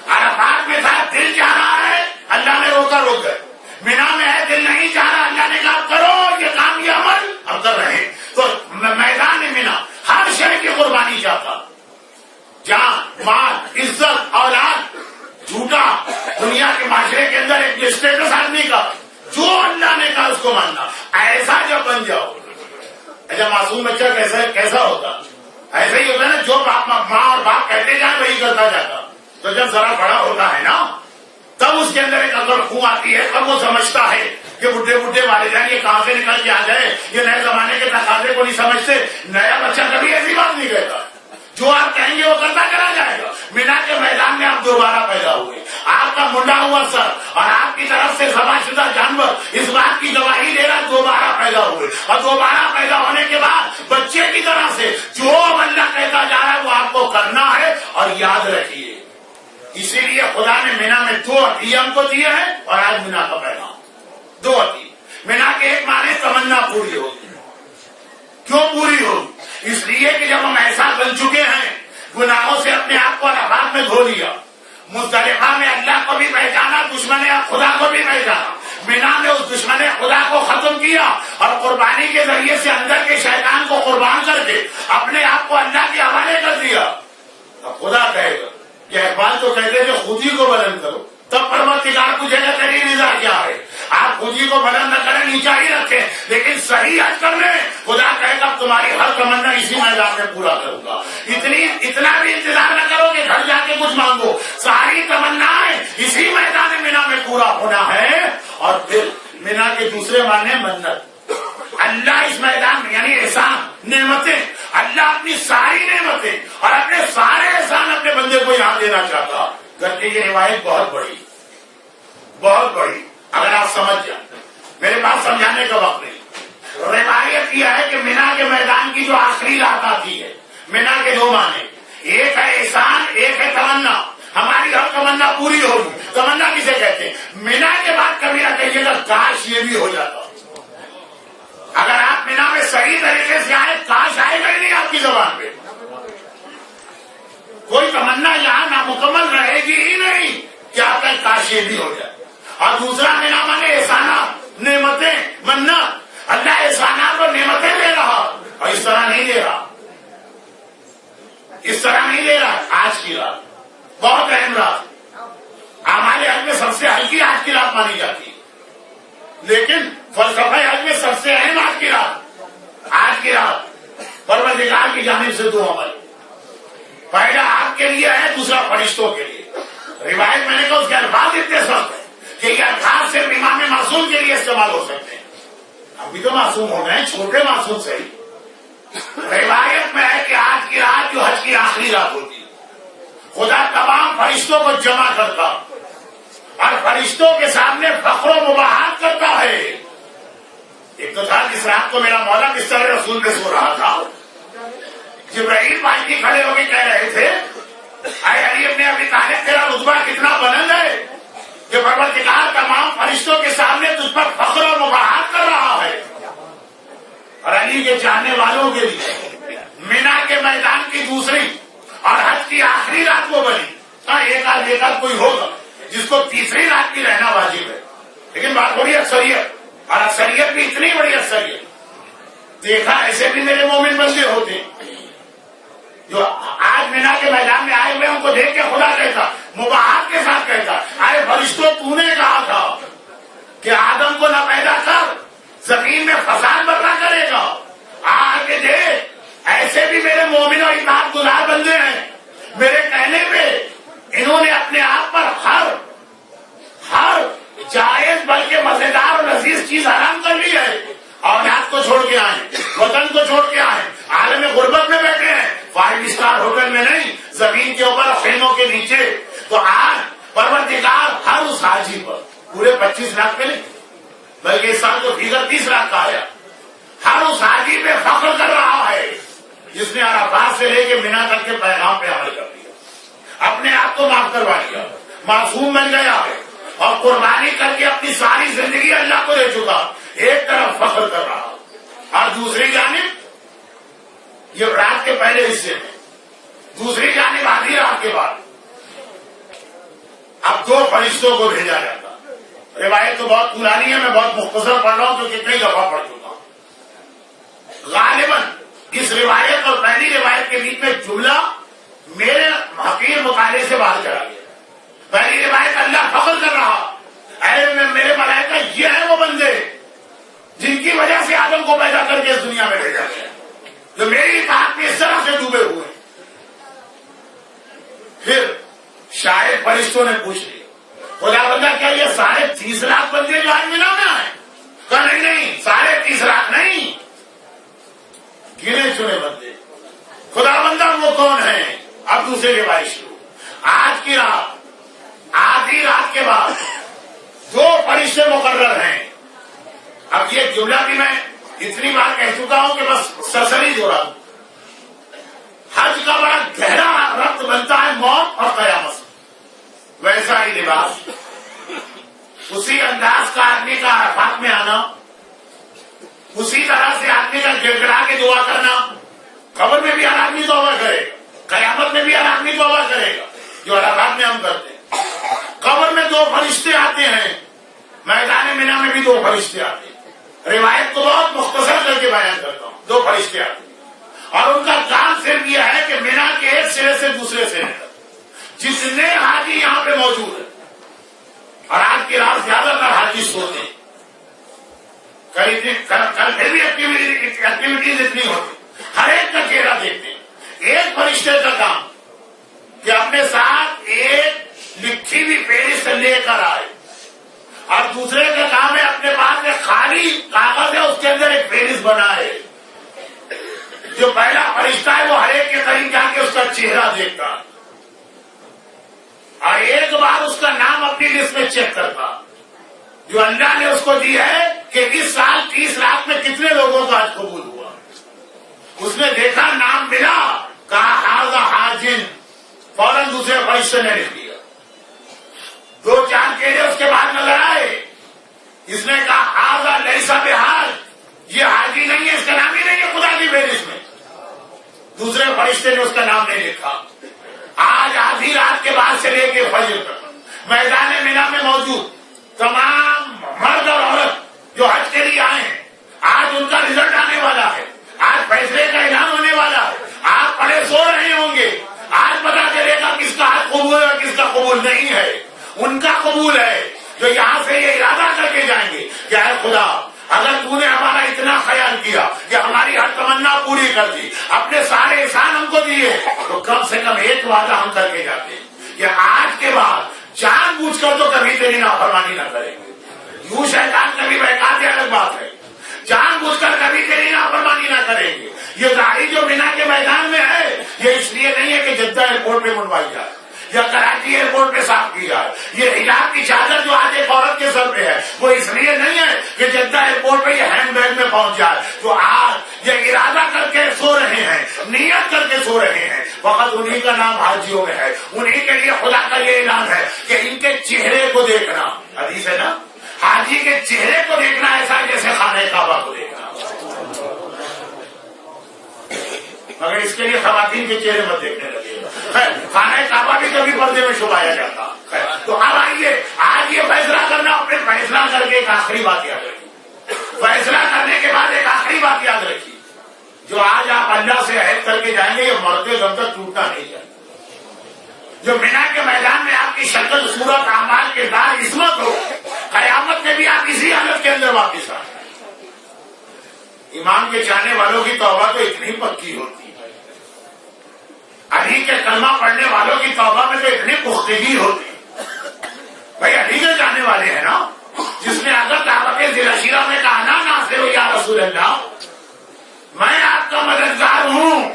عرفات میں تھا دل چاہ رہا ہے، اللہ نے روکا، روک گئے. مینا میں ہے دل نہیں چاہ رہا، اللہ نے کہا کرو یہ کام، یہ عمل اب کر رہے ہیں. تو میدان مینا ہر شے کی قربانی چاہتا، جان، مال، عزت، اولاد، جھوٹا دنیا کے معاشرے کے اندر ایک اسٹیٹس آدمی کا جو اللہ نے کہا اس کو ماننا. ایسا جب بن جاؤ، ایسا معصوم بچہ کیسا ہوتا؟ ایسا ہی ہوتا ہے نا، جو ماں اور باپ کہتے جائیں وہی کرتا جاتا. تو جب ذرا بڑا ہوتا ہے نا تب اس کے اندر ایک عقل خوں آتی ہے، تب وہ سمجھتا ہے کہ بڈھے والدین یہ کہاں سے نکل کے آ جائے، یہ نئے زمانے کے تقاضے کو نہیں سمجھتے. نیا بچہ کبھی ایسی بات نہیں کہتا، جو آپ کہیں گے وہ کرتا چلا جائے گا. مینا کے میدان میں آپ دوبارہ پیدا ہوئے، آپ کا منڈا ہوا سر اور آپ کی طرف سے ذبح شدہ جانور اس بات کی گواہی دے رہا دوبارہ پیدا ہوئے. اور دوبارہ پیدا ہونے کے بعد بچے کی طرح سے جو اللہ کہتا جا رہا ہے وہ آپ کو کرنا ہے. اور یاد رکھیے اسی لیے خدا نے مینا میں 2 عطیے ہم کو دیے ہیں اور آج مینا کا پیغام 2 عطیے. مینا کے ایک معنی تمنا پوری ہوگی. کیوں پوری ہوگی؟ اس لیے کہ جب ہم ایسا بن چکے ہیں، گناہوں سے اپنے آپ کو عرفات میں دھو لیا، مزدلفہ میں اللہ کو بھی پہچانا، دشمن خدا کو بھی پہچانا، مینا میں اس دشمن خدا کو ختم کیا اور قربانی کے ذریعے سے اندر کے شیطان کو قربان کر کے اپنے آپ کو اللہ کے حوالے کر دیا. اقبال تو کہتے تھے خود ہی کو بلند کرو، تب پروردگار پوچھے گا تیری رضا کیا ہے. آپ خود ہی کو بلند نہ کریں، نیچا ہی رکھیں، لیکن صحیح حج کر لیں، خدا کہے گا تمہاری ہر تمنا اسی میدان میں پورا کروں گا. اتنا بھی انتظار نہ کرو کہ گھر جا کے کچھ مانگو، ساری تمنائیں اسی میدان مینا میں پورا ہونا ہے. اور پھر مینا کے دوسرے معنی منت. اللہ اس میدان میں یعنی احسان، نعمتیں، اللہ اپنی ساری نعمتیں اور اپنے سارے احسان اپنے بندے کو یہاں دینا چاہتا. گھر کی یہ روایت بہت بڑی، بہت بڑی، اگر آپ سمجھ جائیں. میرے پاس سمجھانے کا وقت نہیں. روایت یہ ہے کہ مینا کے میدان کی جو آخری رات آتی ہے، مینا کے دو معنی، ایک ہے احسان، ایک ہے تمنا. ہماری ہر تمنا پوری ہوگی. تمنا کسے کہتے ہیں؟ مینا کے بعد کبھی نہ کہیے گا کاش یہ بھی ہو جاتا. اگر آپ مینا میں صحیح طریقے سے آئے، کاش آئے گا ہی نہیں آپ کی زبان پہ. کوئی تمنا یہاں نامکمل رہے گی ہی نہیں کہ آپ کا کاش یہ بھی ہو جائے. اور دوسرا مینا مانے احسانات، نعمتیں، منت. اللہ احسانات اور نعمتیں دے رہا اور اس طرح نہیں دے رہا، اس طرح نہیں دے رہا. آج کی رات بہت اہم رات، ہمارے حج میں سب سے ہلکی آج کی رات مانی جاتی ہے، لیکن فلسفہ حج میں سب سے اہم آج کی رات. آج کی رات پروردگار کی جانب سے دو عمل، پہلا آپ کے لیے ہے، دوسرا فرشتوں کے لیے. روایت میں نے کہا اس کے الفاظ اتنے سخت ہیں کہ یہ الفاظ صرف امام معصوم کے لیے استعمال ہو سکتے ہیں. ہم بھی تو معصوم ہو گئے، چھوٹے معصوم سے ہی. روایت میں ہے کہ آج کی رات جو حج کی آخری رات ہوتی ہے، خدا تمام فرشتوں کو جمع کرتا اور فرشتوں کے سامنے فخر و مباحات کرتا ہے. ایک تو تھا جس رات کو میرا مولا بستر رسول میں سو رہا تھا، جبرائیل بھائی جی کھڑے ہو کے کہہ رہے تھے اے علی ابن ابی طالب تیرا رتبہ کتنا بلند ہے کہ پروردگار تمام فرشتوں کے سامنے تجھ پر فخر و مباحات کر رہا ہے. اور علی کے چاہنے والوں کے لیے مینا کے میدان کی دوسری اور حج کی آخری رات کو بنی. ہاں ایک آدھ کوئی ہوگا جس کو تیسری رات کی رہنا واجب ہے، لیکن بات بڑی اکثریت، اور اکثریت بھی اتنی بڑی اکثریت. دیکھا ایسے بھی میرے مومن بندے ہوتے ہیں جو آج مینا کے میدان میں آئے ہوئے، ان کو دیکھ کے خدا کہتا، مباحات کے ساتھ کہتا، ارے فرشتوں تو نے کہا تھا کہ آدم کو نہ پیدا کر، زمین میں فساد برپا کرے گا. آ کے دیکھ ایسے بھی میرے مومن اور اطاعت گزار بندے ہیں، میرے کہنے پہ انہوں نے اپنے آپ پر ہر جائز بلکہ مزیدار اور لذیذ چیز حرام کر لی ہے. اولاد کو چھوڑ کے آئے، وطن کو چھوڑ کے آئے، عالم غربت میں بیٹھے ہیں، 5 اسٹار ہوٹل میں نہیں، زمین کے اوپر خیموں کے نیچے. تو آج پروردگار ہر اس حاجی پر پورے 25 لاکھ پہ نہیں بلکہ اس سال جو فیگر 30 لاکھ کا آیا، ہر اس حاجی پہ فخر کر رہا ہے جس نے عرفات سے لے کے مینا تک کے پیغام پہ عمل کر دیا، اپنے آپ کو معاف کروا دیا، معصوم بن گیا ہے اور قربانی کر کے اپنی ساری زندگی اللہ کو دے چکا. ایک طرف فخر کر رہا اور دوسری جانب یہ رات کے پہلے حصے میں، دوسری جانب آدھی رات کے بعد اب 2 فرشتوں کو بھیجا جاتا. روایت تو بہت پرانی ہے، میں بہت مختصر پڑھ رہا ہوں کیونکہ کئی دفعہ پڑھ چکا ہوں. غالباً اس روایت اور پہلی روایت کے بیچ میں جملہ میرے حقیر مطالعے سے باہر چلا گیا. پہلی روایت اللہ فخر کر رہا، اے میرے ملائکہ یہ ہے وہ بندے جن کی وجہ سے آدم کو پیدا کر کے اس دنیا میں بھیجا گیا، جو میری اطاعت میں اس طرح سے ڈوبے ہوئے. پھر شاید فرشتوں نے پوچھ لیا خدا بندہ کیا یہ 30 لاکھ بندے جو آج مینا میں آئے؟ کہا نہیں 30 لاکھ نہیں، گنے چنے بندے. خدا بندہ وہ کون ہے؟ اب دوسری روایت شروع. آج کی رات آدھی رات کے بعد 2 فرشتے مقرر ہیں. اب یہ جملہ بھی میں اتنی بار کہہ چکا ہوں کہ بس سرسری جو رہا. حج کا بڑا گہرا ربط بنتا ہے موت اور قیامت سے. ویسا ہی لباس، اسی انداز کا آدمی کا عرفات میں آنا، اسی طرح سے آدمی کا گڑ گڑا کے دعا کرنا. قبر میں بھی ہر آدمی توبہ کرے گا، قیامت میں بھی ہر آدمی توبہ کرے گا، جو عرفات میں ہم کرتے ہیں. قبر میں 2 فرشتے آتے ہیں، میدان مینا میں بھی 2 فرشتے آتے ہیں. روایت کو بہت مختصر کر کے بیان کرتا ہوں. 2 فرشتے آتے ہیں اور ان کا کام صرف یہ ہے کہ مینا کے ایک سرے سے دوسرے سرے تک جتنے حاجی یہاں پہ موجود ہیں، اور آج کی رات زیادہ تر حاجی سوتے ہیں، کل پھر بھی ایکٹیویٹیز اتنی ہوتی، ہر ایک کا چہرہ دیکھتے ہیں. ایک فرشتے کا کام کہ اپنے ساتھ ایک لکھی ہوئی فہرست لے کر آئے، اور دوسرے کا کام ہے اپنے پاس ایک خالی کاغذ ہے اس کے اندر ایک فہرست بنائے. جو پہلا فرشتہ ہے وہ ہر ایک کے قریب جا کے اس کا چہرہ دیکھتا اور ایک بار اس کا نام اپنی لسٹ میں چیک کرتا جو اللہ نے اس کو دی ہے کہ اس سال 30 لاکھ میں کتنے لوگوں کا آج قبول ہوا. اس نے دیکھا نام ملا، کہا ہاضا حاجن، فوراً دوسرے فرشتے نے لکھ دیا. 2-4 کیڑے اس کے بعد نظر آئے، اس نے کہا ہاضا لیسا بحاج، یہ حاجی نہیں ہے، اس کا نام ہی نہیں ہے خدا کی فہرست میں. دوسرے فرشتے نے اس کا نام نہیں لکھا. آج آدھی رات کے بعد سے لے کے فجر تک میدان مینا میں موجود تمام مرد اور عورت جو حج کے لیے آئے ہیں، آج ان کا رزلٹ آنے والا ہے، آج فیصلے کا اعلان ہونے والا ہے. آپ پڑے سو رہے ہوں گے، آج پتا چلے گا کس کا حج قبول ہے اور کس کا قبول نہیں ہے. ان کا قبول ہے جو یہاں سے یہ ارادہ کر کے جائیں گے کہ اے خدا، اگر تو نے ہمارا اتنا خیال کیا کہ ہماری ہر تمنا پوری کر دی، اپنے سارے احسان ہم کو دیے، تو کم سے کم ایک وعدہ ہم کر کے جاتے ہیں کہ آج کے بعد جان بوجھ کر تو کبھی تیری نافرمانی نہ کریں گے. یوں شیطان کبھی بہکاتے الگ بات ہے، جان بوجھ کر کبھی تیری نافرمانی نہ کریں گے. یہ گاڑی جو مینا کے میدان میں ہے یہ اس لیے نہیں ہے کہ جدہ ایئرپورٹ پہ منڈوائی جائے یا کراچی ایئرپورٹ پہ صاف کی جائے. یہ حجاب کی چادر جو آج ایک عورت کے سر پہ ہے وہ اس لیے نہیں ہے کہ جدہ ایئرپورٹ پہ یہ ہینڈ بیگ میں پہنچ جائے. تو آج یہ ارادہ کر کے سو رہے ہیں، نیت کر کے سو رہے ہیں، وقت انہی کا نام حاجیوں میں ہے. انہی کے لیے خدا کا یہ اعلان ہے کہ ان کے چہرے کو دیکھنا، حدیث ہے نا، حاجی کے چہرے کو دیکھنا ایسا جیسے خانہ کعبہ کو دیکھنا. مگر اس کے لیے خواتین کے چہرے مت دیکھنے لگے. خانہ کعبہ بھی کبھی پردے میں چھپایا جاتا. تو اب آئیے آج یہ فیصلہ کرنا، اپنے فیصلہ کر کے ایک آخری بات یاد رکھیے. فیصلہ کرنے کے بعد ایک آخری بات یاد رکھیے، جو آج آپ اللہ سے عہد کر کے جائیں گے یہ مرتے دم تک ٹوٹنا نہیں چاہیے. جو مینا کے میدان میں آپ کی شکل، صورت، اعمال، کردار، عصمت ہو، قیامت میں بھی آپ اسی حالت کے اندر واپس آئیں. ایمان کے چاہنے والوں کی توبہ تو اتنی پکی ہوتی ہے، علی کے کلمہ پڑھنے والوں کی توبہ میں تو اتنی پختگی ہوتی. بھائی علی کے جانے والے ہیں نا، جس نے اگر دعوت ذیلشیرہ میں کہا نا ناصر یا رسول اللہ، میں آپ کا مددگار ہوں،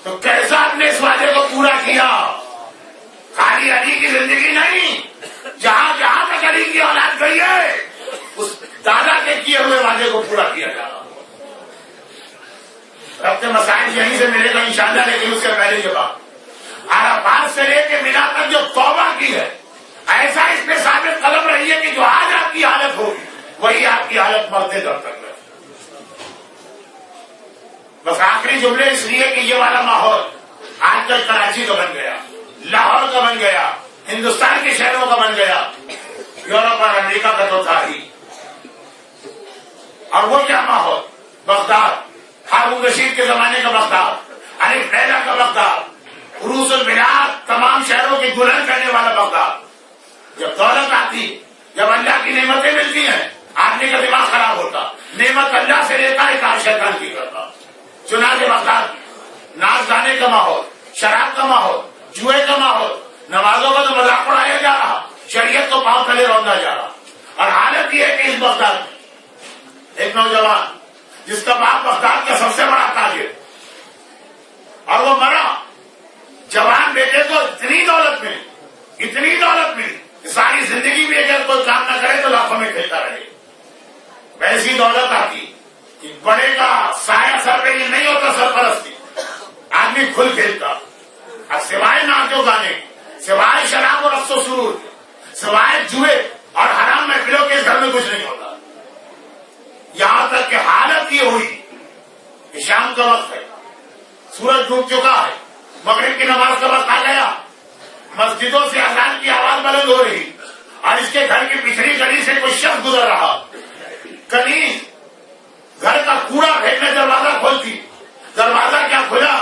تو کیسا آپ نے اس وعدے کو پورا کیا. خالی علی کی زندگی نہیں، جہاں جہاں تک علی کی اولاد گئی ہے اس دادا کے کیے ہوئے وعدے کو پورا کیا جا رہا. رب کے مسائل یہیں سے ملے گا انشاءاللہ، لیکن اس سے پہلے یہ بات، عرفات سے لے کے مینا تک جو توبہ کی ہے، ایسا اس پہ ثابت قدم رہی ہے کہ جو آج آپ کی حالت ہوگی وہی آپ کی حالت مرتے دم تک رہے. بس آخری جملے اس لیے کہ یہ والا ماحول آج کل کراچی کا بن گیا، لاہور کا بن گیا، ہندوستان کے شہروں کا بن گیا، یورپ اور امریکہ کا تو تھا ہی. اور وہ کیا ماحول، بغداد، ہارون رشید کے زمانے کا بغداد، الف لیلا کا بغداد، عروس البلاد، تمام شہروں کی دلہن کرنے والا بغداد. جب دولت آتی، جب اللہ کی نعمتیں ملتی ہیں، آدمی کا دماغ خراب ہوتا، نعمت اللہ سے لیتا ہے، کام شیطان کی کرتا. چنانچہ بغداد ناچ گانے کا ماحول، شراب کا ماحول، جوئے کا ماحول، نمازوں کا تو مذاق اڑایا جا رہا، شریعت کو پاؤں تلے روندا جا رہا. اور حالت یہ ہے کہ اس بغداد میں ایک نوجوان جس کا باپ بغداد کا سب سے بڑا تاجر، اور وہ مرا، جوان بیٹے کو اتنی دولت ملی کہ ساری زندگی بھی اگر کوئی کام نہ کرے تو لاکھوں میں کھیلتا رہے. ویسی دولت آتی کہ بڑے کا سایہ سر پہ یہ نہیں ہوتا، سرپرستی، آدمی کھل کھیلتا. اب سوائے ناچو گانے، سوائے شراب اور رقص و سرور، سوائے جوئے اور حرام محفلوں کے گھر میں کچھ نہیں ہوتا. یہاں تک کہ حالت یہ ہوئی کہ شام کا وقت ہے، سورج ڈوب چکا ہے، مغرب کی نماز کا وقت آ گیا، مسجدوں سے اذان کی آواز بلند ہو رہی، اور اس کے گھر کی پچھلی گلی سے کوئی شخص گزر رہا، کنیز گھر کا کوڑا پھینکنے دروازہ کھولتی، دروازہ کیا کھلا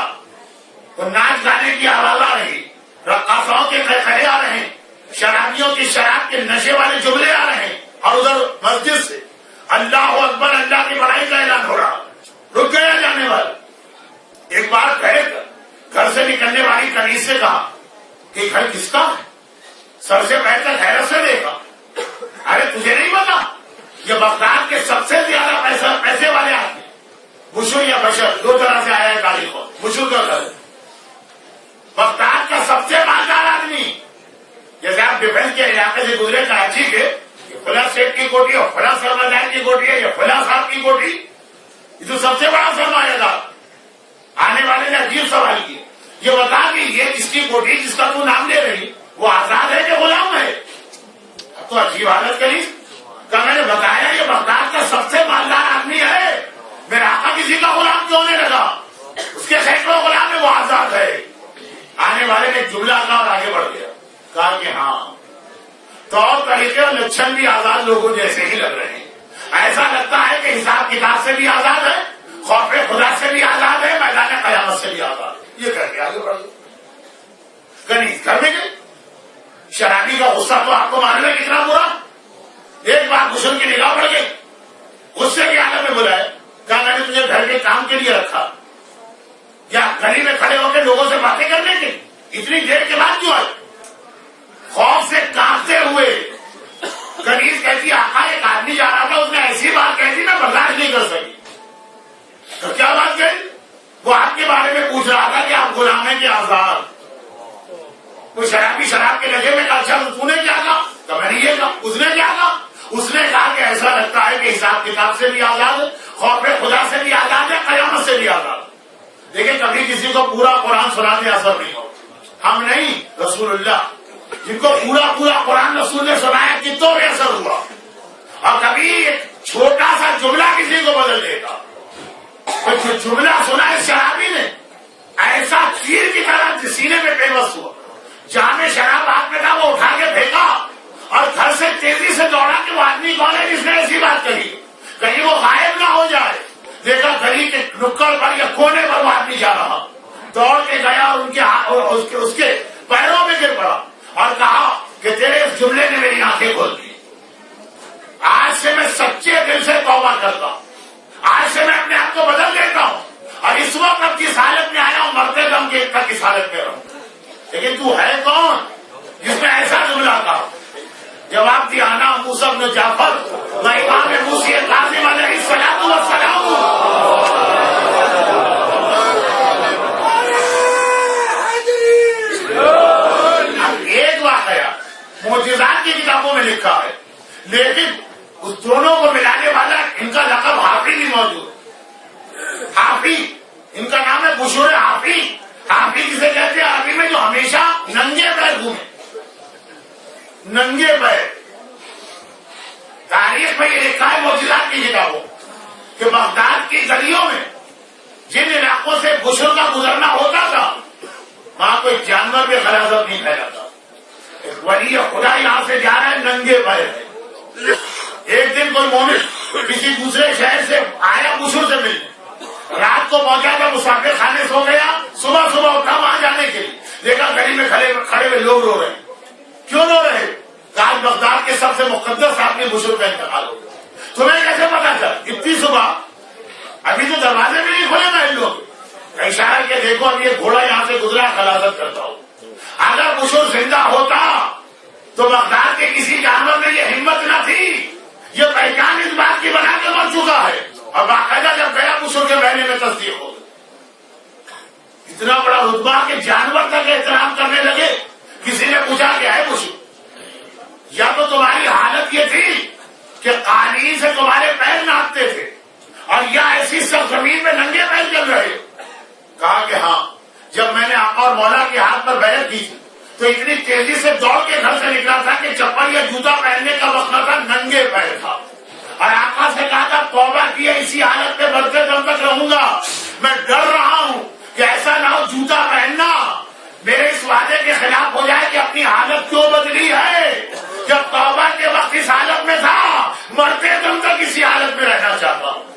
تو ناچ گانے کی آواز آ رہی، رقاصوں کے سے کہا کہ گھر کس کا ہے؟ سر سے بیٹھ کر حیرت سے دیکھا. ارے تجھے نہیں پتا یہ بغداد کے سب سے زیادہ پیسے والے آدمی بشر یا بشر دو طرح سے آیا ہے تاریخ کو. بشر کا گھر بغداد کا سب سے مالدار آدمی. جیسے آپ ڈیفینس کے علاقے سے گزرے کراچی کے فلاں سیٹ کی کوٹھی اور فلاں سرمایہ کی کوٹھی ہے یا فلاں صاحب کی کوٹھی, یہ تو سب سے بڑا سرمایہ دار. آنے والے نے عجیب سوال کیا, یہ بتا کہ یہ جس کی کوٹھی جس کا تو نام لے رہی وہ آزاد ہے کہ غلام ہے؟ اب تو عجیب حالت کری. میں نے بتایا یہ بغداد کا سب سے مالدار آدمی ہے, میرا آقا کسی کا غلام کیوں نہیں لگا؟ اس کے سینکڑوں غلام ہے, وہ آزاد ہے. آنے والے نے جملہ کہا اور آگے بڑھ گیا. کہا کہ ہاں طور طریقے اور لچھن بھی آزاد لوگوں جیسے ہی لگ رہے ہیں. ایسا لگتا ہے کہ حساب کتاب سے بھی آزاد ہے, خوف خدا سے بھی آزاد ہے, میدان قیامت سے بھی آزاد ہے. یہ کر کے آگے بڑھ گئے. کنیز گھر میں گئے. شرابی کا غصہ تو آپ کو معلوم ہے کتنا برا. ایک بار بشر کی نگاہ پڑ گئی, غصے کی حالت میں بلایا. کہا میں نے تجھے گھر کے کام کے لیے رکھا یا گلی میں کھڑے ہو کے لوگوں سے باتیں کرنے کے؟ اتنی دیر کے بعد کیوں آئے؟ خوف سے کانپتے ہوئے کنیز کہتی آقا ایک آدمی جا رہا تھا, اس نے ایسی بات کہہ دی میں برداشت نہیں کر سکی. تو کیا بات کہی؟ وہ آپ کے بارے میں پوچھ رہا تھا کہ آپ غلام ہیں کہ آزاد. وہ شرابی شراب کے لگے میں کہا اچھا تو نے کیا کہا؟ تو میں نے یہ کہا. اس نے کیا کہا؟ اس نے کہا کہ ایسا لگتا ہے کہ حساب کتاب سے بھی آزاد ہے, خوف خدا سے بھی آزاد ہے, قیامت سے بھی آزاد ہے. دیکھیں کبھی کسی کو پورا قرآن سنانے اثر نہیں ہو. ہم نہیں, رسول اللہ جن کو پورا قرآن رسول نے سنایا کتوں میں اثر ہوا. اور کبھی ایک چھوٹا سا جملہ کسی کو بدل دیتا. جو جملہ سنا ہے شرابی نے ایسا تیر کی طرح سینے میں پیوست ہوا. جہاں میں شراب ہاتھ میں تھا وہ اٹھا کے پھینکا اور گھر سے تیزی سے دوڑا کہ وہ آدمی کون ہے جس نے ایسی بات کہی, کہیں وہ غائب نہ ہو جائے. دیکھا گلی کے نکڑ پر یا کونے پر وہ آدمی جا رہا, دوڑ کے گیا اور اس کے پیروں میں گر پڑا اور کہا کہ تیرے اس جملے نے میری آنکھیں کھول دی. آج سے میں سچے دل سے توبہ کرتا ہوں, آج سے میں اپنے آپ کو بدل دیتا ہوں اور اس وقت اب جس حالت میں آیا ہوں مرتے دم کے تک اس حالت میں رہوں. لیکن تو ہے کون جس نے ایسا جملہ کہا؟ جواب دیا انا موسیٰ بن جعفر, میں امام موسی کاظم علیہ الصلوۃ والسلام. اب ایک واقعہ معجزات کی کتابوں میں لکھا ہے, لیکن اس دونوں کو ملانے والا ان کا لقب حافظ بھی موجود ہے. حافظ ان کا نام ہے بشر حافظ. حافظ جسے کہتے ہیں عربی میں جو ہمیشہ ننگے پیر گھومے, ننگے پیر. تاریخ میں یہ لکھا ہے معجزات کی کتابوں کہ بغداد کی گلیوں میں جن علاقوں سے بشر کا گزرنا ہوتا تھا وہاں کوئی جانور بھی غلاظت نہیں پھیلاتا. ایک ولی خدا یہاں سے جا رہا ہے ننگے پیر. ایک دن کوئی مومن کسی دوسرے شہر سے آیا بشر سے ملنے, رات کو پہنچا تھا, مسافر خانے سو گیا, صبح اٹھا وہاں جانے کے لیے, دیکھا گلی میں کھڑے ہوئے لوگ رو رہے ہیں. کیوں رو رہے؟ آج بغداد کے سب سے مقدس آدمی بشر کا انتقال ہو گیا. تمہیں کیسے پتا چل اتنی صبح؟ ابھی تو دروازے میں نہیں کھولے میں لوگ. اشارہ کے دیکھو اب یہ گھوڑا یہاں سے گزرا, خلاصت کرتا ہوں. اگر بشر زندہ ہوتا تو بغداد کے کسی جانور میں یہ ہمت نہ تھی. یہ پہچان اس بات کی بنا کے مر چکا ہے اور باقاعدہ جب گیا بشر کے مہینے میں تصدیق ہو. اتنا بڑا رتبہ کہ جانور تک احترام کرنے لگے. کسی نے پوچھا کیا ہے بشر؟ یا تو تمہاری حالت یہ تھی کہ قالین سے تمہارے پیر ناپتے تھے اور یا ایسی سرزمین میں ننگے پیر چل رہے. کہا کہ ہاں, جب میں نے آقا اور مولا کے ہاتھ پر بیعت کی تھی تو اتنی تیزی سے دوڑ کے گھر سے نکلا تھا کہ چپل یا جوتا پہننے کا وقت نہ تھا, ننگے پیر تھا. اور آقا سے کہا تھا توبہ کیے اسی حالت میں مرتے دم تک رہوں گا. میں ڈر رہا ہوں کہ ایسا نہ ہو جوتا پہننا میرے اس وعدے کے خلاف ہو جائے کہ اپنی حالت کیوں بدلی ہے. جب توبہ کے وقت اس حالت میں تھا, مرتے دم تک اسی حالت میں رہنا چاہتا ہوں.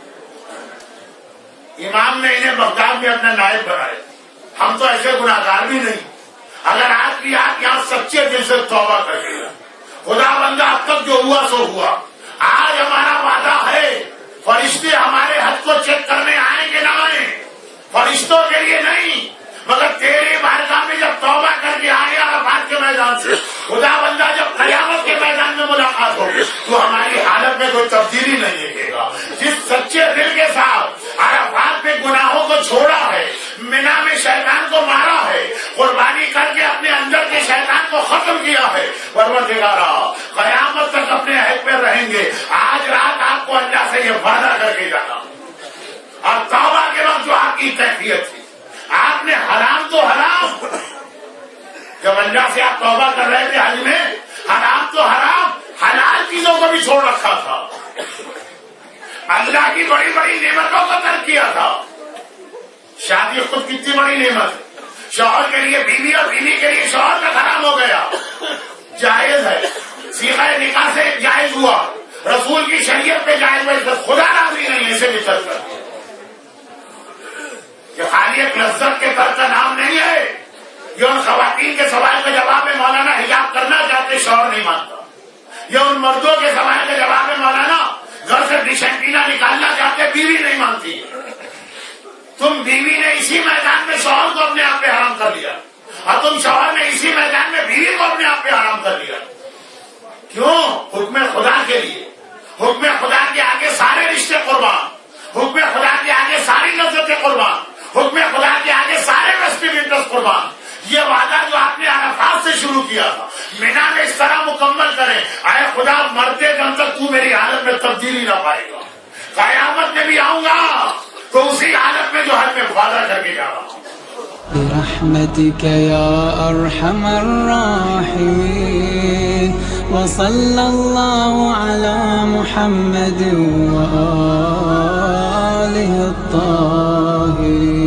امام نے انہیں بغداد میں اپنا نائب بنائے. ہم تو ایسے گناہگار بھی نہیں. اگر آج بھی آپ یہاں سچے دل سے توبہ کریں, خدا بندہ اب تک جو ہوا سو ہوا. آج ہمارا وعدہ ہے فرشتے ہمارے حد کو چیک کرنے آئیں کہ نہ آئیں, فرشتوں کے لیے نہیں مگر تیری بارگاہ میں جب توبہ کو چھوڑا ہے، منا میں شیطان کو مارا ہے، قربانی کر کے اپنے اندر کے شیطان کو ختم کیا ہے، پروردگارا قیامت تک اپنے عہد پہ رہیں گے۔ آج رات آپ کو اللہ سے یہ وعدہ کر کے جانا، اور توبہ کے وقت جو آپ کی کیفیت تھی، آپ نے حرام تو حرام، جب اللہ سے آپ توبہ کر رہے تھے حج میں، حرام تو حرام، حلال چیزوں کو بھی چھوڑ رکھا تھا، اللہ کی بڑی بڑی نعمتوں کو ترک کیا تھا۔ شادی خود کتنی بڑی نعمت ہے، شوہر کے لیے بیوی اور بیوی کے لیے شوہر کا حرام ہو گیا، جائز ہے، صیغہ نکاح سے جائز ہوا، رسول کی شریعت پہ جائز ہوئی، خدا راضی نہیں اسے بھی ترک کر دیا۔ یہ خالی ایک لذت کے ترک کا نام نہیں ہے، یہ ان خواتین کے سوال کا جواب ہے مولانا حجاب کرنا چاہتے شوہر نہیں مانتا، یہ ان مردوں کے سوال کا جواب ہے مولانا گھر سے ڈشینٹینا نکالنا چاہتے بیوی نہیں مانتی۔ تم بیوی نے اسی میدان میں شوہر کو اپنے آپ پہ حرام کر لیا، اور تم شوہر نے اسی میدان میں بیوی کو اپنے آپ پہ حرام کر لیا۔ کیوں؟ حکم خدا کے لیے، حکم خدا کے آگے سارے رشتے قربان، حکم خدا کے آگے ساری لذتیں قربان، حکم خدا کے آگے سارے ویسٹرن انٹرسٹ قربان۔ یہ وعدہ جو آپ نے عرفات سے شروع کیا تھا، مینا میں اس طرح مکمل کریں، اے خدا مرتے دم تک تو میری حالت میں تبدیلی نہ پائے گا، قیامت میں بھی آؤں گا تو اسی حالت میں جو حج میں وعدہ کر کے جا رہا ہوں۔ برحمتك يا أرحم الراحمين وصلى الله على محمد وآله الطاهرين۔